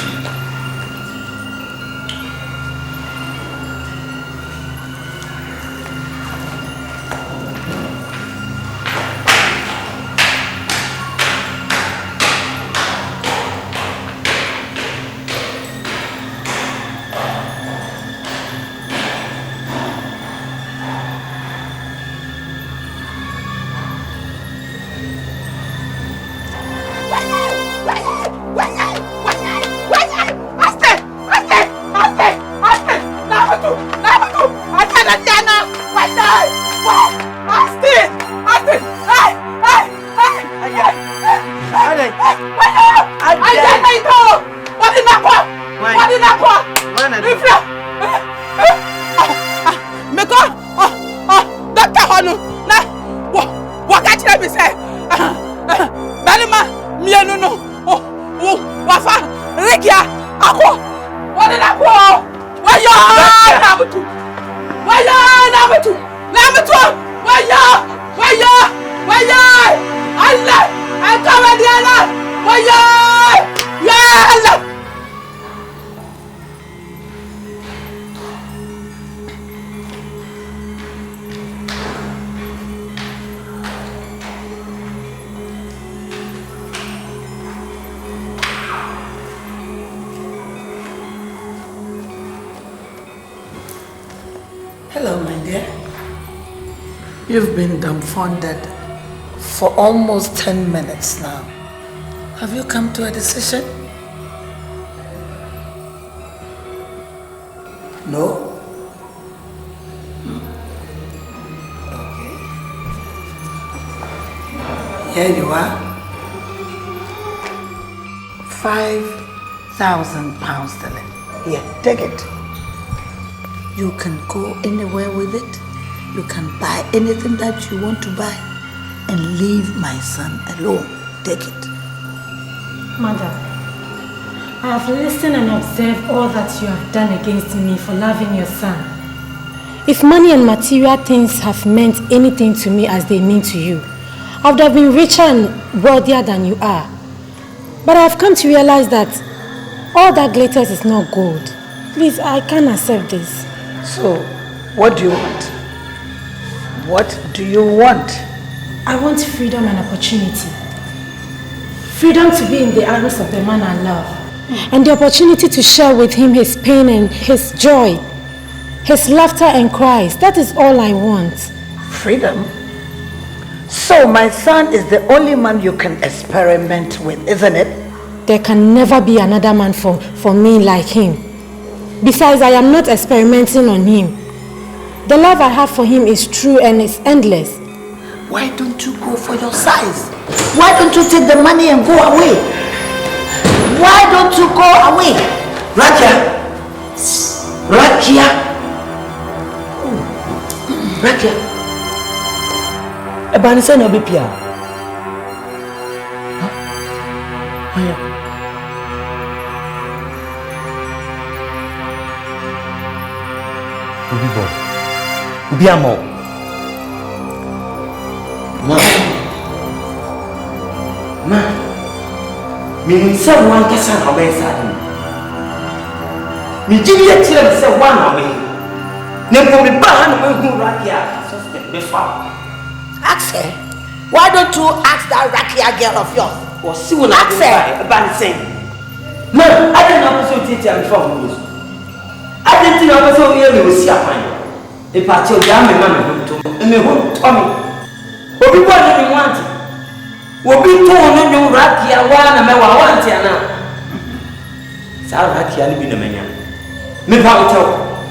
Hello, my dear. You've been dumbfounded for almost 10 minutes now. Have you come to a decision? No? Okay. Here you are. £5,000 sterling. Here, take it. You can go anywhere with it. You can buy anything that you want to buy and leave my son alone. Take it. Mother, I have listened and observed all that you have done against me for loving your son. If money and material things have meant anything to me as they mean to you, I would have been richer and wealthier than you are. But I have come to realize that all that glitters is not gold. Please, I can't accept this. So, what do you want? What do you want? I want freedom and opportunity. Freedom to be in the arms of the man I love. And the opportunity to share with him his pain and his joy. His laughter and cries. That is all I want. Freedom? So my son is the only man you can experiment with, isn't it? There can never be another man for me like him. Besides, I am not experimenting on him. The love I have for him is true and it's endless. Why don't you go for your size? Why don't you take the money and go away? Why don't you go away? Rakia! Rakia! Rakia! Ebanisa na obi pia. Aya. Obi bo. Obi amo. Ma. Me say one kasa na obe sadi. Me jidi e tire me say one na obe. Ne ko me ba na me hu Rakia. Suspect be fa. Ask her. Why don't you ask that Rakia girl of yours? Or see when ask her. About the same. Man, I didn't know so teach am for me. I didn't know so here we see a fine. The party of Yammy Mamma to me Tommy. Obi what do you want? Obi told no Rakia one and I want now. Sa Rakia ni bi na menya. Me pa o tell.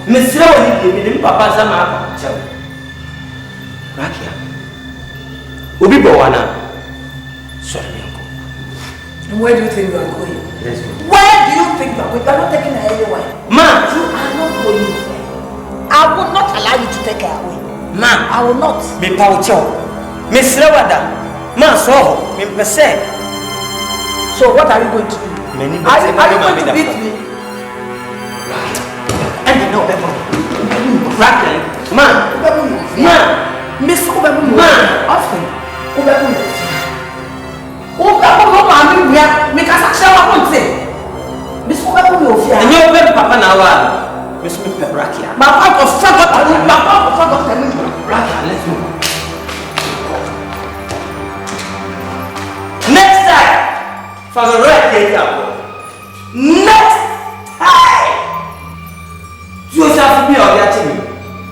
Me sira woni bi me papa za ma pa tell. Rakia. Obi Bowana. Sorry, uncle. And where do you think you are going? Let's go. Where do you think you are going? You are not taking her anywhere. Ma! You are not going. I will not allow you to take her away. Ma! I will not. Me paucho. Me srewada. Ma so me pese. So what are you going to do? Are you going to beat me? And you know better. Rakia. Ma! Ma! Miss Obebu, often Obebu. Obebu, mammy, we are make us a shower on say. Miss Obebu, and you open Papa now. Miss Rakia. My papa forgot, my papa forgot. Rakia, let's go. Next time, for the right here. Next time, you have to be on that thing.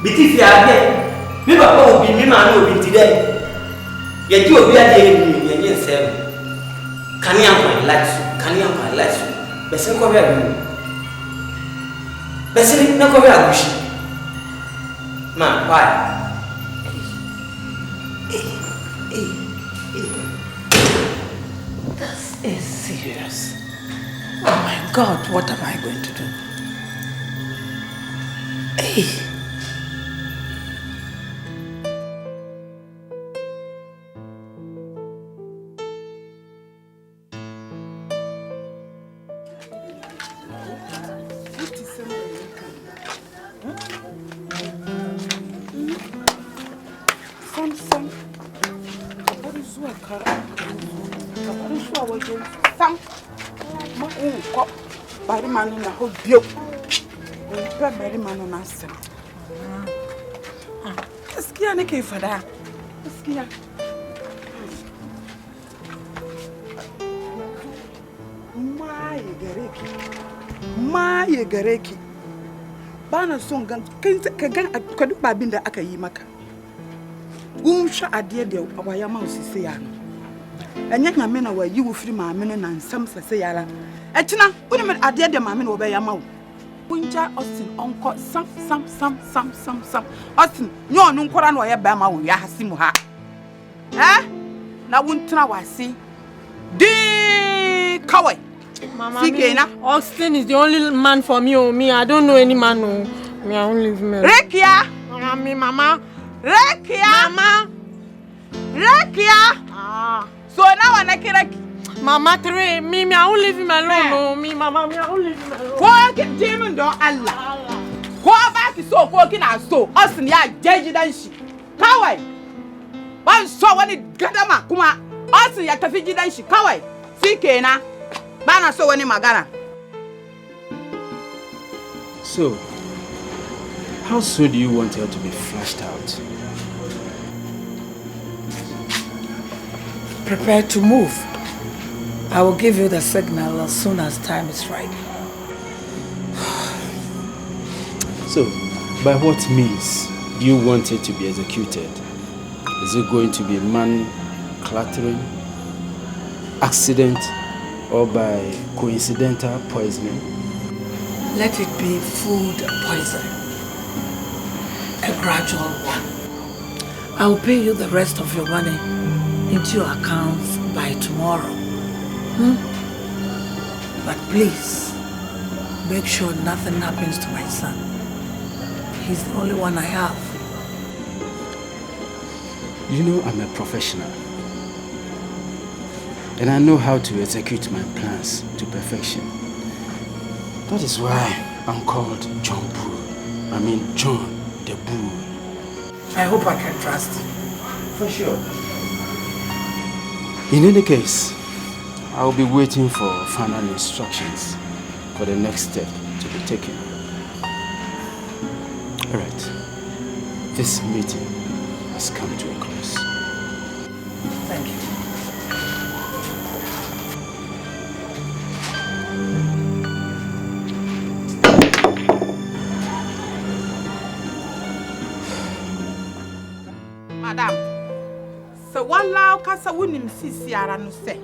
Because you are there. Me papa obi me ma na obi today. Ye di obi ade ni ye nyen sem. Kan ya my life. Kan ya my life. Besin ko be adu. Besin na ko be agushi. Ma, why? This is serious. Oh my God, what am I going to do? Hey. Bana son gan ka gan ka duk babin da aka yi maka. Sha ade de waya ma osise ya no. Enya nyame na wayi wo firi maame no na nsam sese yara. Etina woni me ade de maame no wo be ya ma wo. Kunja Austin onko sam. Austin nyo onu nkora na oye ba ma wo ya hasi mu ha. Na wuntra wasi. Di kawai. Mama, Austin is the only man for me. Oh, me, I don't know any man. Oh, me, I won't leave me. Rekia! Mama. Rekia! Mama. Rekia! So now I like Mama, three. Me, I won't leave him alone. Oh, me, Mama, me, I won't leave him alone. Walk it, Demon, don't Allah. Go back to so walking out so. Austin, yeah, Jaji Danshi. Kawai. One so when it Gadama, Kuma. Austin, ya Tafiji Danshi. Kawai. See, na. Bana so wani magana. So, how soon do you want her to be flushed out? Prepare to move. I will give you the signal as soon as time is right. So, by what means do you want it to be executed? Is it going to be man clattering, accident, or by coincidental poisoning? Let it be food poisoning. A gradual one. I will pay you the rest of your money into your accounts by tomorrow. But please, make sure nothing happens to my son. He's the only one I have. You know I'm a professional. And I know how to execute my plans to perfection. That is why I'm called John Bull. I mean John the Bull. I hope I can trust you. For sure. In any case, I'll be waiting for final instructions for the next step to be taken. Alright. This meeting has come to a close. Thank you. Madam, so one lao kasa wunim sisi ara no se.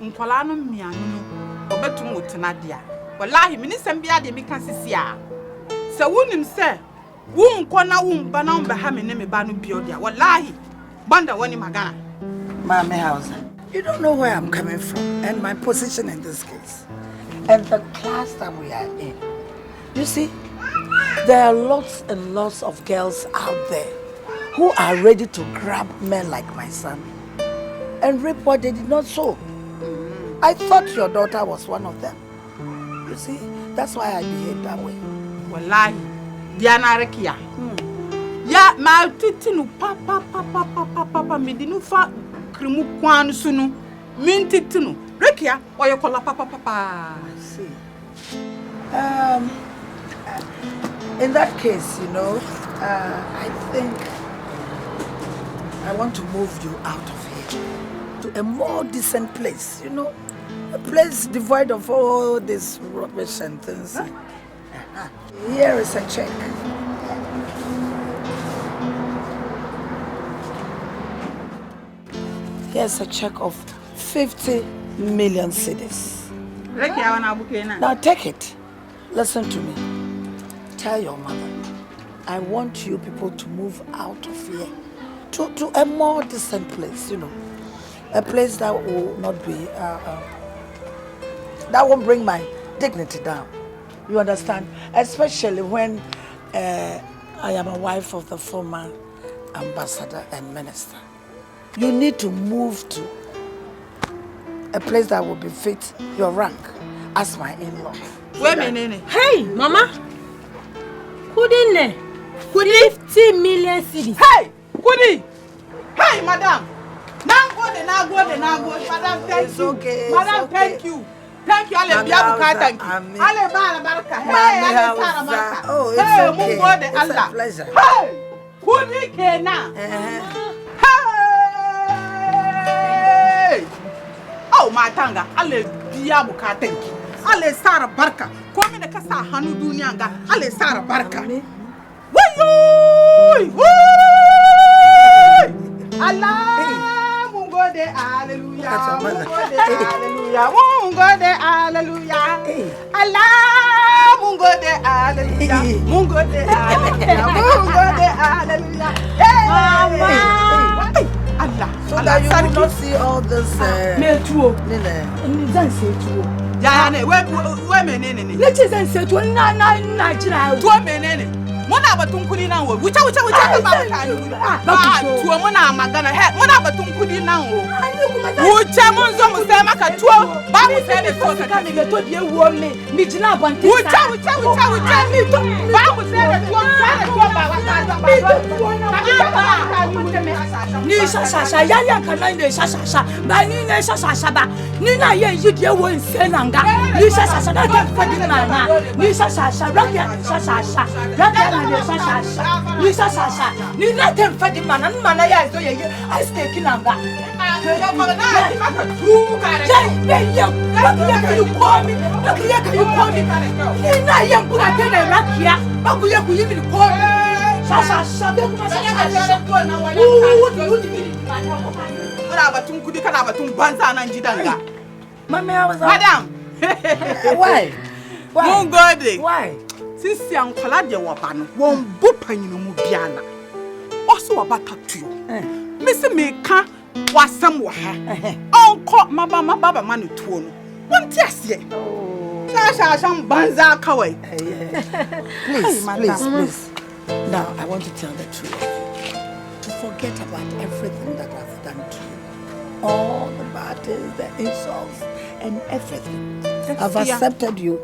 Nkola no mianu no obetum wotena dia. Wallahi minisem bia de mi kan sisi a. So wunim se wun kona wun ba na mba ha me ne me ba no bio dia. Wallahi banda woni magana. Mama Hausa, you don't know where I'm coming from and my position in this case. And the class that we are in. You see, there are lots and lots of girls out there who are ready to grab men like my son and reap what they did not sow. I thought your daughter was one of them. You see, that's why I behave that way. Wallahi, Diana Rekia. Ya maltitinu papa medinu fa krimu kwanu sunu mintitinu Rekia oyo kola papa. I see. In that case, you know, I think I want to move you out of here to a more decent place, you know, a place devoid of all this rubbish and things. Here is a check. Here's a check of 50 million cedis. Now take it. Listen to me. Tell your mother, I want you people to move out of here to a more decent place, you know. A place that will not be, that won't bring my dignity down. You understand? Especially when I am a wife of the former ambassador and minister. You need to move to a place that will befit your rank as my in-law. Wait a minute. Hey, Mama. Kudi 50 million cedis. Hey, Kudi. Hey, madam. Now go. Madam, thank you. Okay. Madam, thank you. Thank you. Ale biabuka, thank you. Ale baraka. Hey, ale baraka. Oh, it's okay. It's a pleasure. Hey, Kudi kena. Hey. Oh, my tanga. Ale biabuka, thank you. Ale sara barka. Ko me da ka sa hannu duniya ga. Ale sara barka. Wayo! Allah mun gode hallelujah. Mun gode hallelujah. Mun gode hallelujah. Allah mun gode hallelujah. Mun gode hallelujah. Mun gode hallelujah. Mama. Allah. So that you will not see all this. Me tuo. Nene. Nzan se tuo. Ya ne we menene. Let's say tuo na jira. Tuo menene. Muna batun kudi nan wo. Wuce ka ba ka ni. Ba tuo muna magana. He muna batun kudi nan wo. Wuce mun zo mu sai maka tuo. Ba mu sai da tuo ka ni ga to die wo me. Mi jina banti. Wuce. Mi to. Ba mu sai da tuo. Sai da tuo ba wa ta ba. Ni shashasha ya kana ni shashasha. Ba ni ne shashasha ba. Ni na ye yi die wo nsenanga. Ni shashasha da ke fadi na. Ni shashasha rakia shashasha. Shasha. Ni na tem fadi mana ya zo ye I stay kinanga. You call me. Ni na ye kura tena rakia. Babu ye ku yimi ko. Shasha. Kana batun kudi kana batun banza nan gidanga. Madam. Why? Mun gode. Why? Sisi ankwala de waba no won bo panyinu mu bia na oso waba tatuo me se me ka wasam wa ha onko maba ma no tuo no won ti ase shasha banza kawai. Please. Now I want to tell the truth. To forget about everything that I've done to you, all the battles, the insults and everything. I've accepted you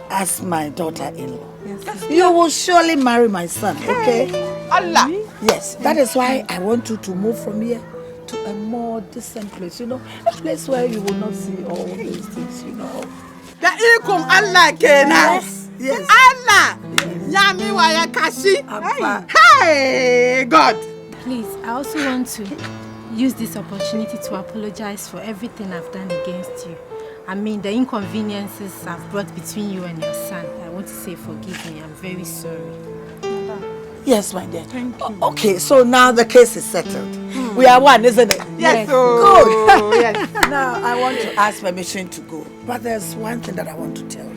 as my daughter-in-law. Yes. You will surely marry my son, okay? Allah. Yes, that is why I want you to move from here to a more decent place, a place where you will not see all these things, The ikum Allah kena. Yes. Allah. Yami wa yakashi. Hey, God. Please, I also want to use this opportunity to apologize for everything I've done against you. I mean, the inconveniences I've brought between you and your son. I want to say forgive me. I'm very sorry. Yes, my dear. Thank you. Okay, so now the case is settled. We are one, isn't it? Yes. Good. Yes. Now, I want to ask permission to go. But there's one thing that I want to tell you.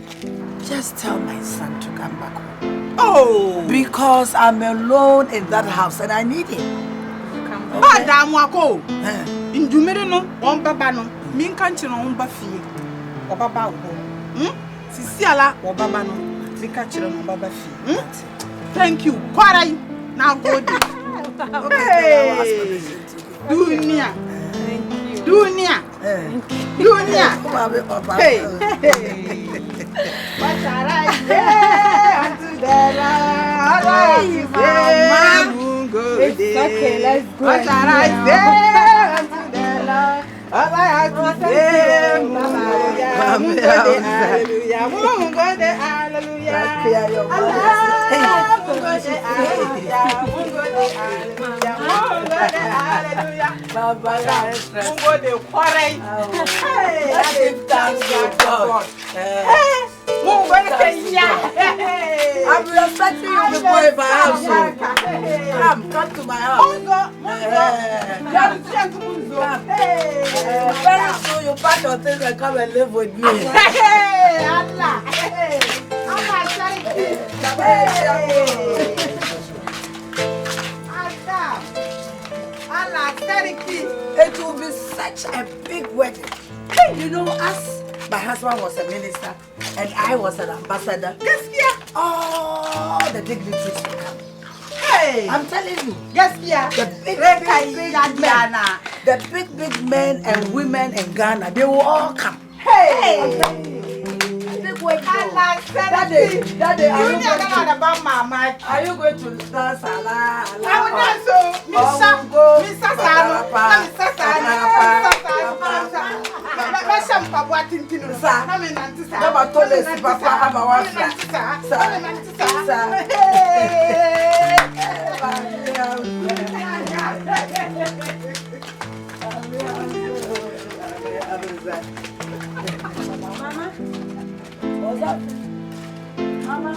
Just tell my son to come back home. Oh! Because I'm alone in that house and I need him. Madam Wako. In Jumerino, one babano. Min kanchi no umba fie. Obaba wo. Sisiala obaba no. Mi kanchi no baba fie. Thank you. Kwarai. Now go there. Hey. Dunia. Thank you. Dunia. Hey. What shall I say unto the Lord? It's okay, let's go. What shall I say unto the Lord? All I have to say, hallelujah, I'm respecting you before if I have to. Come to my house. Very soon you pack your things and come and live with me. Hey, Allah. Hey, Allah, thank you. Allah, thank you. It will be such a big wedding. As my husband was a minister and I was an ambassador, all the dignitaries will come. Hey, I'm telling you. The big men and women in Ghana, they will all come. Hey. Daddy, are you going to dance? What's that? Mama.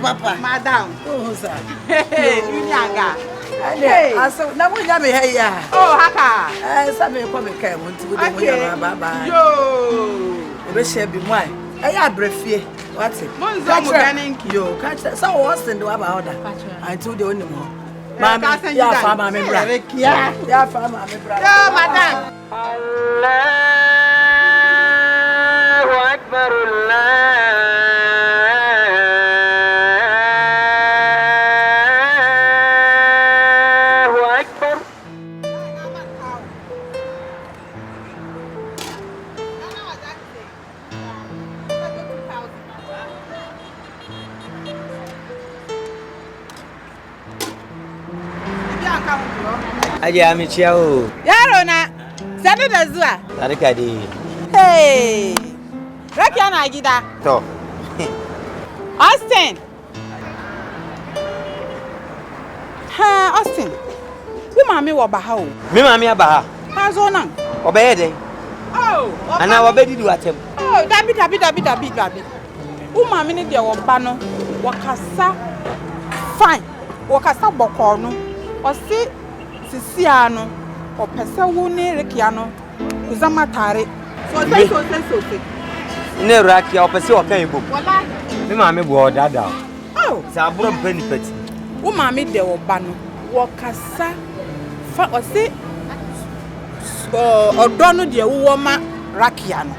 Papa. Madam. Oh, sir. Hey, hey, now we have here. Oh, haka. Some come and come to the bye. Yo, we shall be mine. I have breath. What's it? Yo, catch so what's in the about that? I told you no more. Mamma, yeah, farmer, my brother. Yeah, farmer, my brother. Yeah, madam. Allahu Akbar, Aja michiao. Yarona. Sadu da zuwa. Tarika di. Hey. Rakiya na gida. To. Austin. Ha, Austin. Bi mami wo ba ha o. Mi mami aba ha. Ha zo nan. Obeye de. Oh. Ana obedi du atem. Oh, dabi. U mami ni de wo ba no. Wakasa fine. Wakasa boko no. Osi sisiano o pese wo ne rekia no kuzama tare so se ne rakia o pese o kan ibo wala mi ma me bo dada oh sa aburo mpani pati wo ma me de wo ba no wo kasa fa o se odo no de wo ma rakia no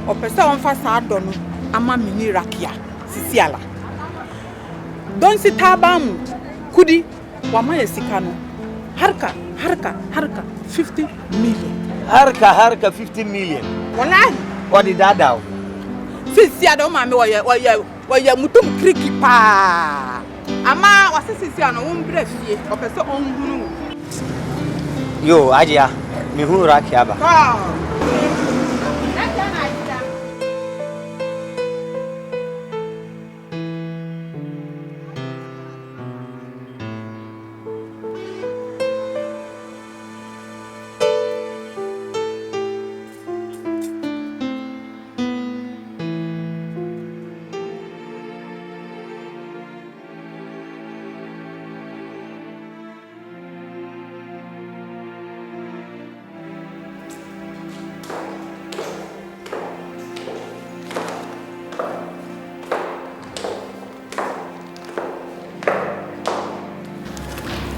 o pese on fa sa ado no ama mini rakia sisiala don si tabamu kudi wa ma yesika no harka 50 million. Harka 50 million. Wallahi. What did that do? Sisi ado mami wa mutum kriki pa. Ama wase sisi ano wo mbre fie. Opese onhunu. Yo, Ajia, mi hu raki aba.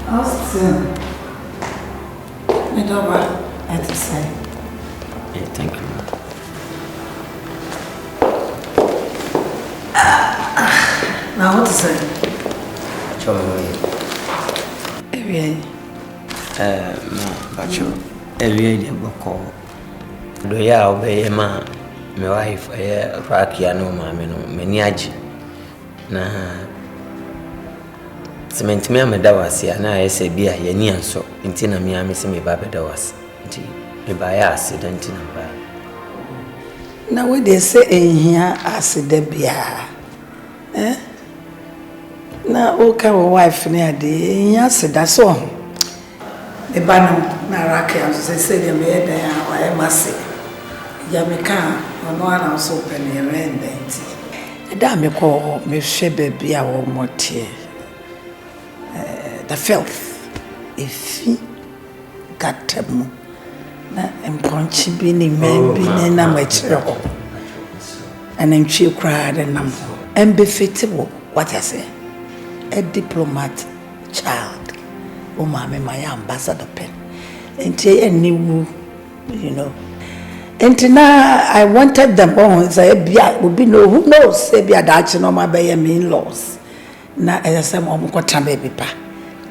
Austin, my daughter, I to say. Yeah, thank you. Now what to say? Every bacho, every day boko. Do ya obey ma, my wife, Rakia no mammy no, meniaji. Na cement me am dawasi na ese bia ye ni anso nti na me am se me ba be dawasi nti me ba ya accident na ba na we dey say ehia accident bia na o ka wife ni ade ehia accident so e ba no na rake am say dem e dan a wa e mase ya me ka ono ana so pe ni rende nti da me ko me hwe ba bia wo motie the filth if gatem Mponchi bi ni men bi ne na machire ho. And ntwe kra de nam. Embefitable, what I say? A diplomat child. Oh, my ambassador pen. And new, you know. And now I wanted them on. Say, would be no, who knows? Say, be a Dutch no my bay mean laws. Now, as I say, I'm going to baby pa.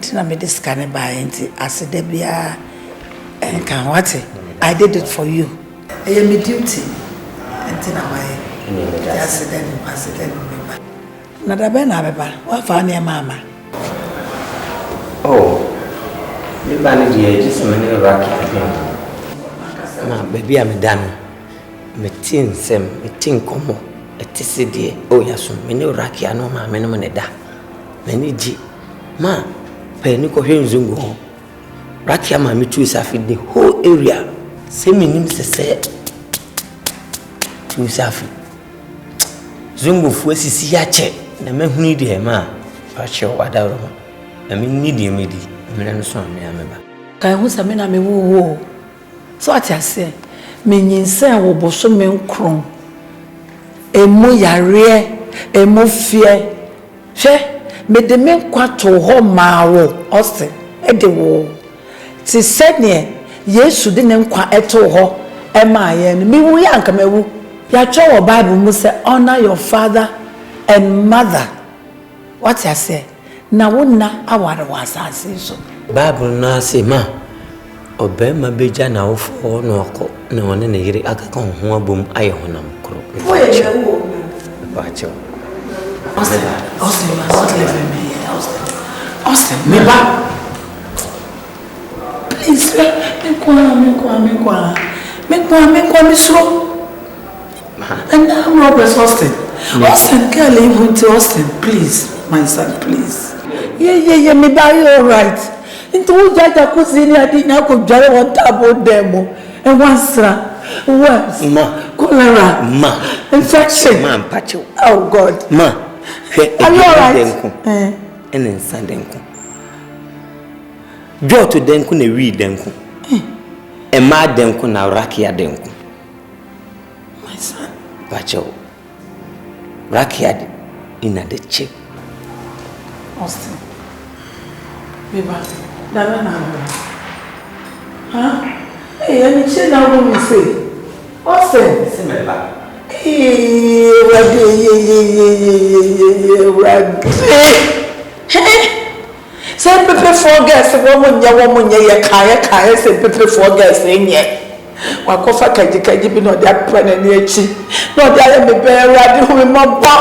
Tina made this kind of buy and I said, Debia, and can what it? I did it for you. I am a duty. And Tina, why? Accident. Nada bena beba. What found your mama? Oh, the banner just a minute rocky. Ma, baby, I'm done. Me tin sem, me tin como. A tissy oh, yes, many rocky, I know my minimum da. Many G. Ma, penny coherent zungo. Rakia, my me too, feed the whole area. Same name say, to Safi. Zungu fuesi si yache na mehuni de ma pa che wadaro na me ni de medi me na so me ameba kai hu sa me na me wo so atiase me nyinsen wo boso me nkron emu yare emu fie hwe me de me kwato ho ma wo ose e de wo ti sene Yesu de ne nkwa eto ho e ma ye me wu ya nka mewu ya chowo Bible mu say honor your father and mother. What I say? Na wona aware wasase so. Bible na say ma obema beja na ofo no ko na wona ne yire akaka ho abom aye honam kro. Bacho. Austin, you are not leaving me here. Austin, me back. Please, me slow. And I'm Robert Austin. Austin, can't leave him to Austin, please, my son, please. Yeah, me buy you all right. Into Jaja Cousine, I didn't have to drive one table demo. And once, worms, cholera, infection. Pacho. Oh, God. Ma, are you all right? And then Sandenko. Go to Denku, ne read Denku. And my Denku na Rakia Denku. My son. Pacho. Rakia in a the chip. Austin. Biba, never know. Huh? Hey, any chin now when we say. Austin. Hey, say people forget woman ya kaya say people forget saying ye. Wakofa kaji bi no dia plan na echi. No dia me be rade hu me mabo.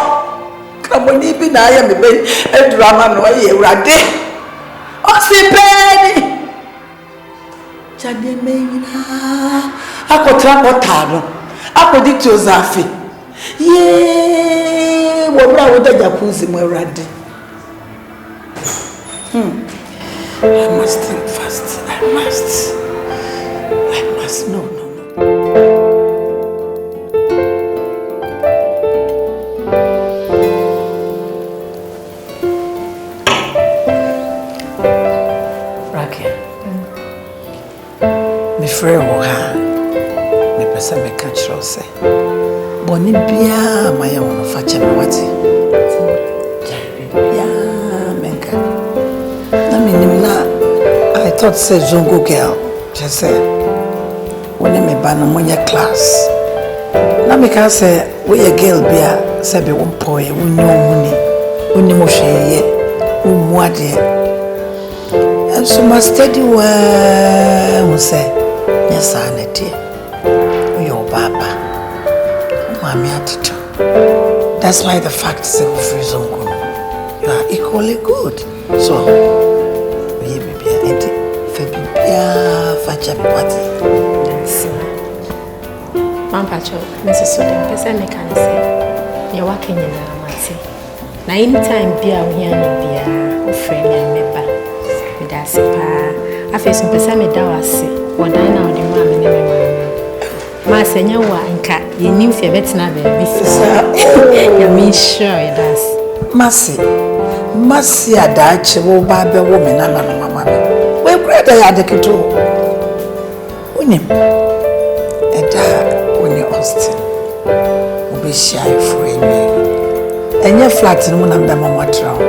Kamoni bi na ya me be drama no ye rade. Osipeni. Chade me nyina. Akotra potano. Akodi Jozafi. Ye, wo bra wo da jacuzzi mo rade. I must think fast. I must. No. Rakia. Me friend wo ha. Me pesa me catch you say. Boni bia my own fache me wati. I thought say Zongo girl. Just say when me ban no class. Na me can say we a girl bia say be one boy we know mo sheye we muade. And so my study we say yes anete. Your baba. Mami atito. That's why the fact say we free Zongo. You are equally good. So Mampacho, Mrs. Sudan, Pesa Mechanism, you're working in a mati. Now, anytime beer, we are in beer, or friend and member. With us, I face some Pesa Medawasi, or dine out the mamma and my senior and cat, you knew if you're better before. You mean sure it does. Mercy, a Dutch will buy a woman and mamma. We're great at the kito. Unim. Eda Winnie Austin. Obi shy for and your flat in one of them on what round.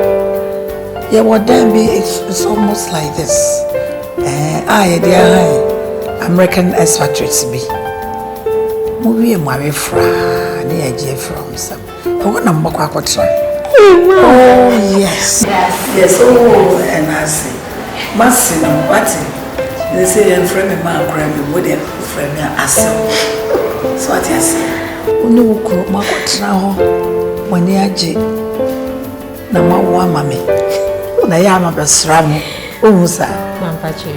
Yeah, what then be it's almost like this. American expatriates be. Movie and my friend, the AGYA from some. I want to mock a try. Oh, yes. Yes, oh, and I say, Massy, what? They say, I'm from a man, Grammy, would have from your assel. So what I say, no, cook my now when you are Nama Mammy. I am a best ram. Oh, sir, Mampachi.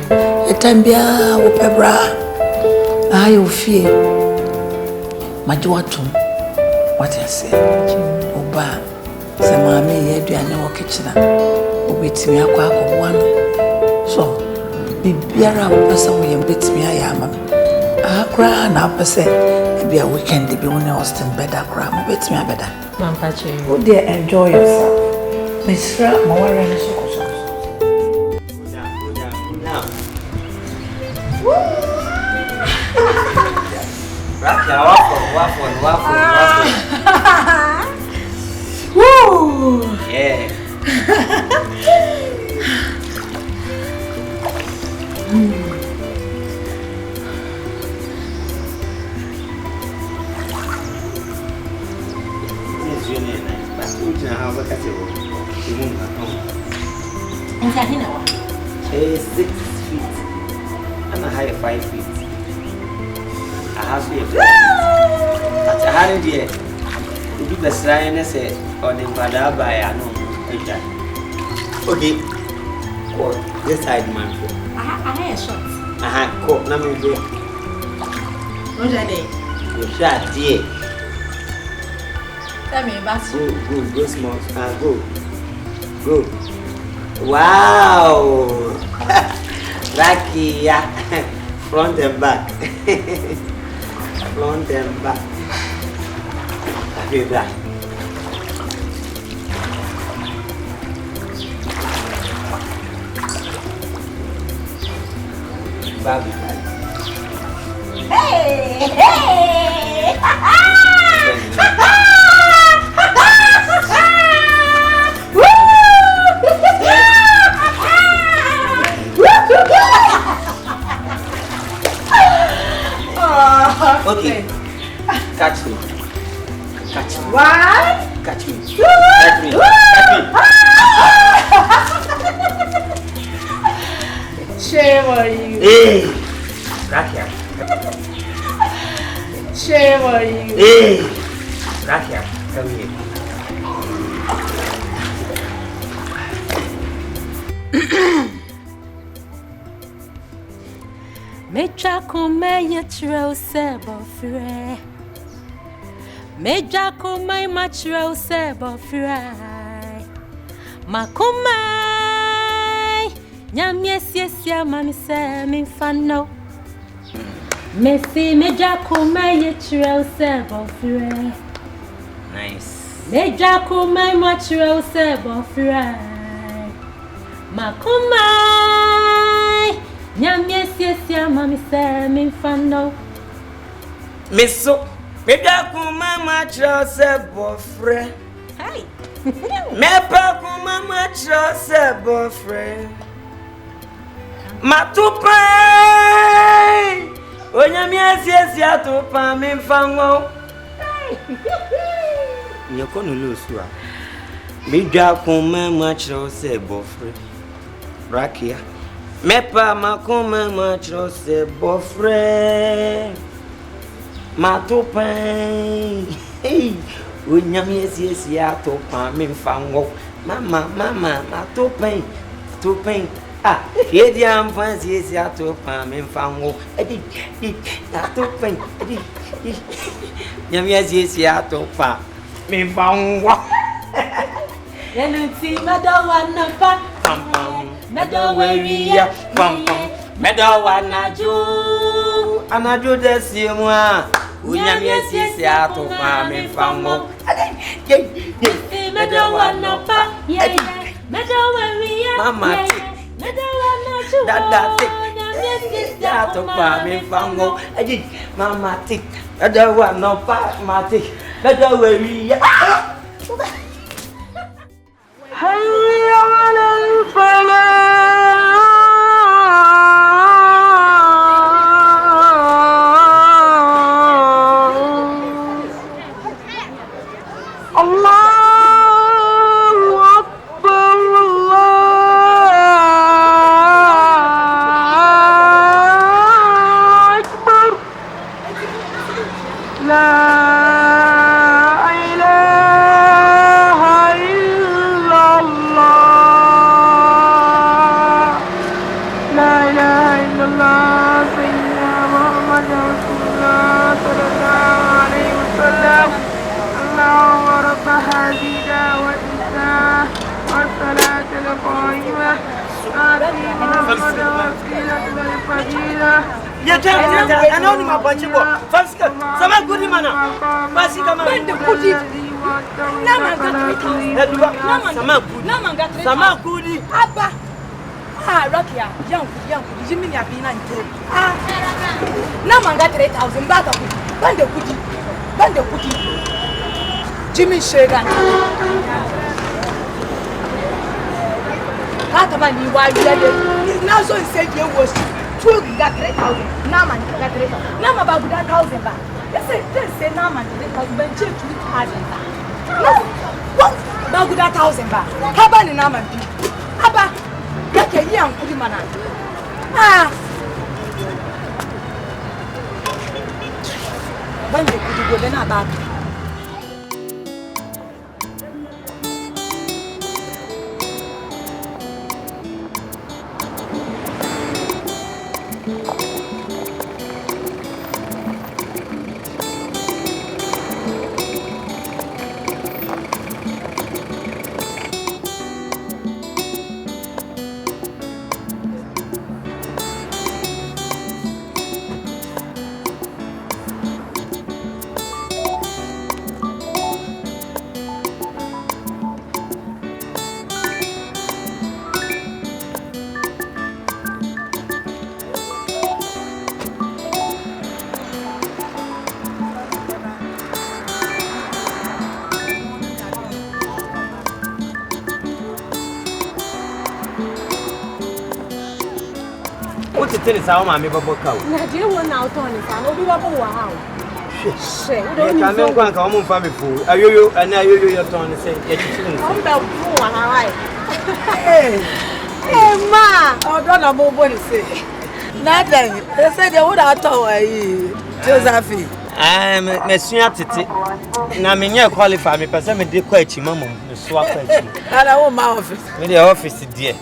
A tambia, Opebra. I fear. Majuatum. What I say, Oba. Samami, you do no kitchen. Obit me a quack of one. So, be beer person we bit me. I am a cry now per se. Be a weekend, be one Austin better cram. Bit me a better. Mampachi. Oh, dear, enjoy yourself. Miss Rat, more and so. Waffle. Woo! Yeah. It's 6 feet. I'm a high 5 feet. I have to at a hundred years. You do the sign and say, on the father by a no. Okay. Oh, this side, man. I had a shot. I had caught number go. What are they? You shot, dear. Tell me about Go small. Go. Wow. Lucky, yeah. Front and back. Front and back. I feel that. Baby. Hey! Okay. Catch me. What? Catch me. Shame on you. Hey. Rakia. Shame on you. Hey. Rakia, come here. Meja kuma yetro sebo fre. Meja kuma matro sebo fre. Makuma nyam yes mami se mi fano. Messi meja kuma yetro sebo fre. Nice. Meja kuma matro sebo fre. Makuma Nyam yes mami se mi fano. Misso Meja kuma matro sebo fre. Hey. Mepa kuma matro sebo fre. Matupa Onyam yes atupa mi fango. Nyoko no losu a. Meja kuma matro sebo fre. Rakia Mepa makuma matro sebo fre. Matupa Onyam yes atupa mi fango. Mama matupa Ah, Yedi am fancy is to palm and fango. Yamias is to palm. Me fango. Yenuti medawana pa. Medaweria pam. Medawana ju. Anaju desimwa. Unyamias is to palm and fango. Medawana pa. Medaweria. Mama. Medawana ju. Ya to pa mi fango. Aji mama tik. Ada wa no pa matik. Ada we wi. Hayya ala fala. Jimmy Shagan. Katamani, why you let it? Now, so he said you was 2 got 3,000. Now, man, got 3,000. Now, about that 1,000 back. They say, now, man, 3,000, but cheap 2,000 back. No, what? About that 1,000 back. How about the Naman? How about that? A young woman. Ah, when they could go, then about. Tell us how my people come. Nigeria won out on it. I know we were going how. Shit. Don't come on family food. Are you and are you your turn to say? I'm the one. Hey, ma. Oh, don't know what to say. Nothing. They said they would have told you, Josephine. I'm messing up to it. Now, I qualify me, but I'm a dear question, Mamma. Swap question. And I want my office. With the office, dear.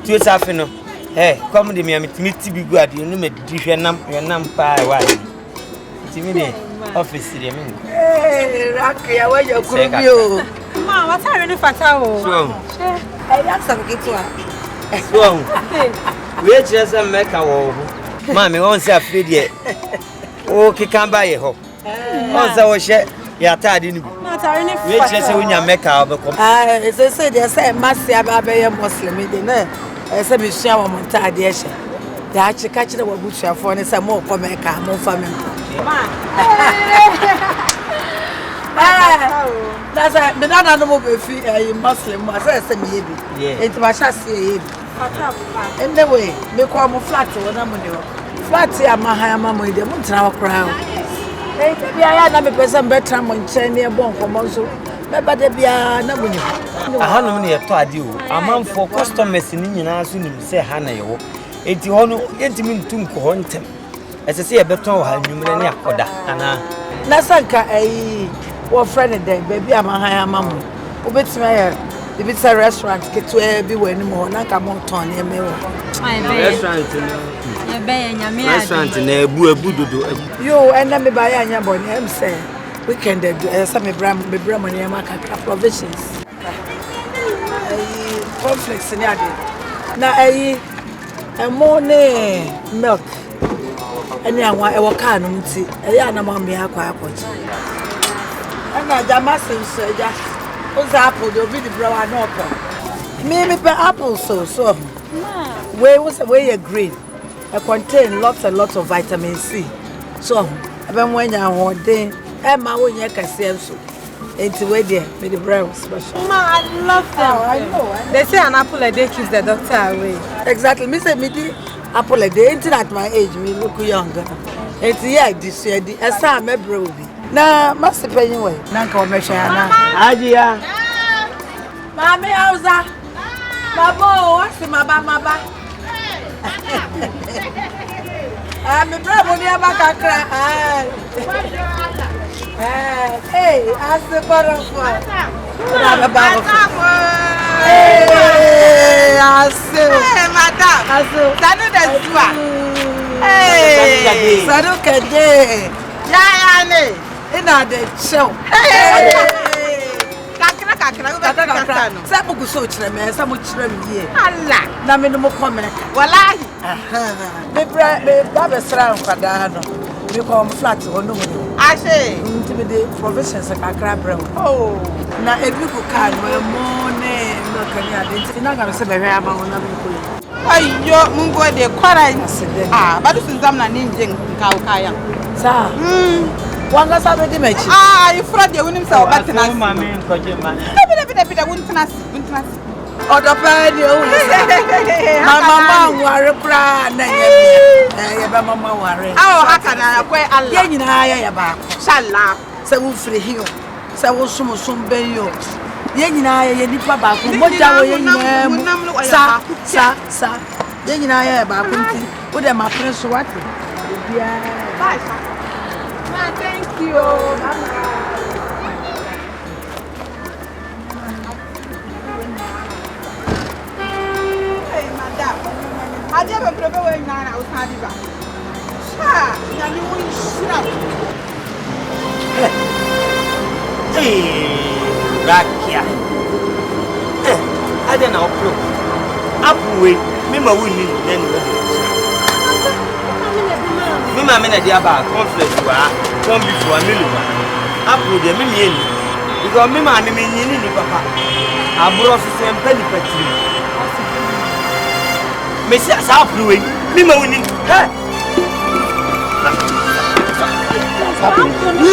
Josephine. Hey, come to me, I'm to be good. You know me, your name, pie, why? To me, office, hey, Rocky, where you could be? Ma, what's our new fatao? I got some good one. So, we just make our mammy won't say afraid yet. Okay, come by your home. Once I was share, you're tired in we just when you make our book. As I said, they say, Massy, a Muslim, I said, we share one entire dish. The actually catching the bush for and some more for my car, more family. That's a banana no more a Muslim was a maybe. Yeah, it was just a and the way, they call me flat or no flat here, my higher mamma, the moon tower crown. Maybe I had a person better on Chinese bone for Monso. But there be a number. I had only a told you. A man for customers in Indian soon say Hannah. It's on intimate to Confronting. As I say, a better have you many a coda. Nasanka, a friend day, baby, I'm a higher mamma. Obits me, if it's a restaurant, get to be when more, like a mountain, a mirror. Restaurant in a boo. You and let me buy a young boy, I'm saying. We can do some McBrown and Yamaka provisions. Conflicts in Yadi. Now, a morning milk. And I want a can see a young among me. And I Damasin said, what's apple? You'll be the brown apple. Maybe the apple so. Where green. It contain lots and lots of vitamin C. So, when you're holding, Emma, when you can see so. It's way there, with the brown special. Ma, I love them. Oh, I know. They say an apple a day keeps the doctor away. Exactly. Me say me di apple a day. Ain't at my age, me look younger. It's yeah, this year. ASARE McBrown. Na, must pay you way. Nanka measure na. AGYA. Mami, how's that? Babo, what's the maba? Me bravo ni abakakra. Hey, ask the bottom for. Hey, madam. Sanu de Zua. Hey, Sanu Kede. Yayane. Ina de show. Hey. Kakra. Sabu kuso chireme, sabu chireme ye. Allah. Na me no mo come. Wallahi. Me baba sra nkada no. Me come flat ono mo. Ashe. Intimide provisions kakra brown. Oh. Na ebi ku kan mo ne no kan ya de. Na ga se be hwe ama wona me ko. Ayyo mungo de kwara. Badu sunzam na ninjin ka ukaya. Sa. Wanga sabe di mechi. You fraud you wunim sa obatina. Mama nkoje ma. Bida wuntinasi. Odo pa ni o wule sa. Mama ware pra na ye ba mama ware. Haka na kwe Allah. Ye nyina ya ba. Inshallah. Se wo free hiyo. Se wo sum ben yo. Ye nyina ye nipa ba ko moja wo ye nyina mu. Sa. Ye nyina ya ba ko nti. Wo de ma prin so wate. Bia. Bye. Thank you. Hey, madam. I never prepare when I was having back. You will shut. Hey, Rakia. I don't know. Up with me, my winning, then me ma me na dia ba conflict wa come before me lu ba apu de me mi eni because me ma me nyini ni papa aburo so se mpa ni patiri me si asa apu we me ma woni ha apu ni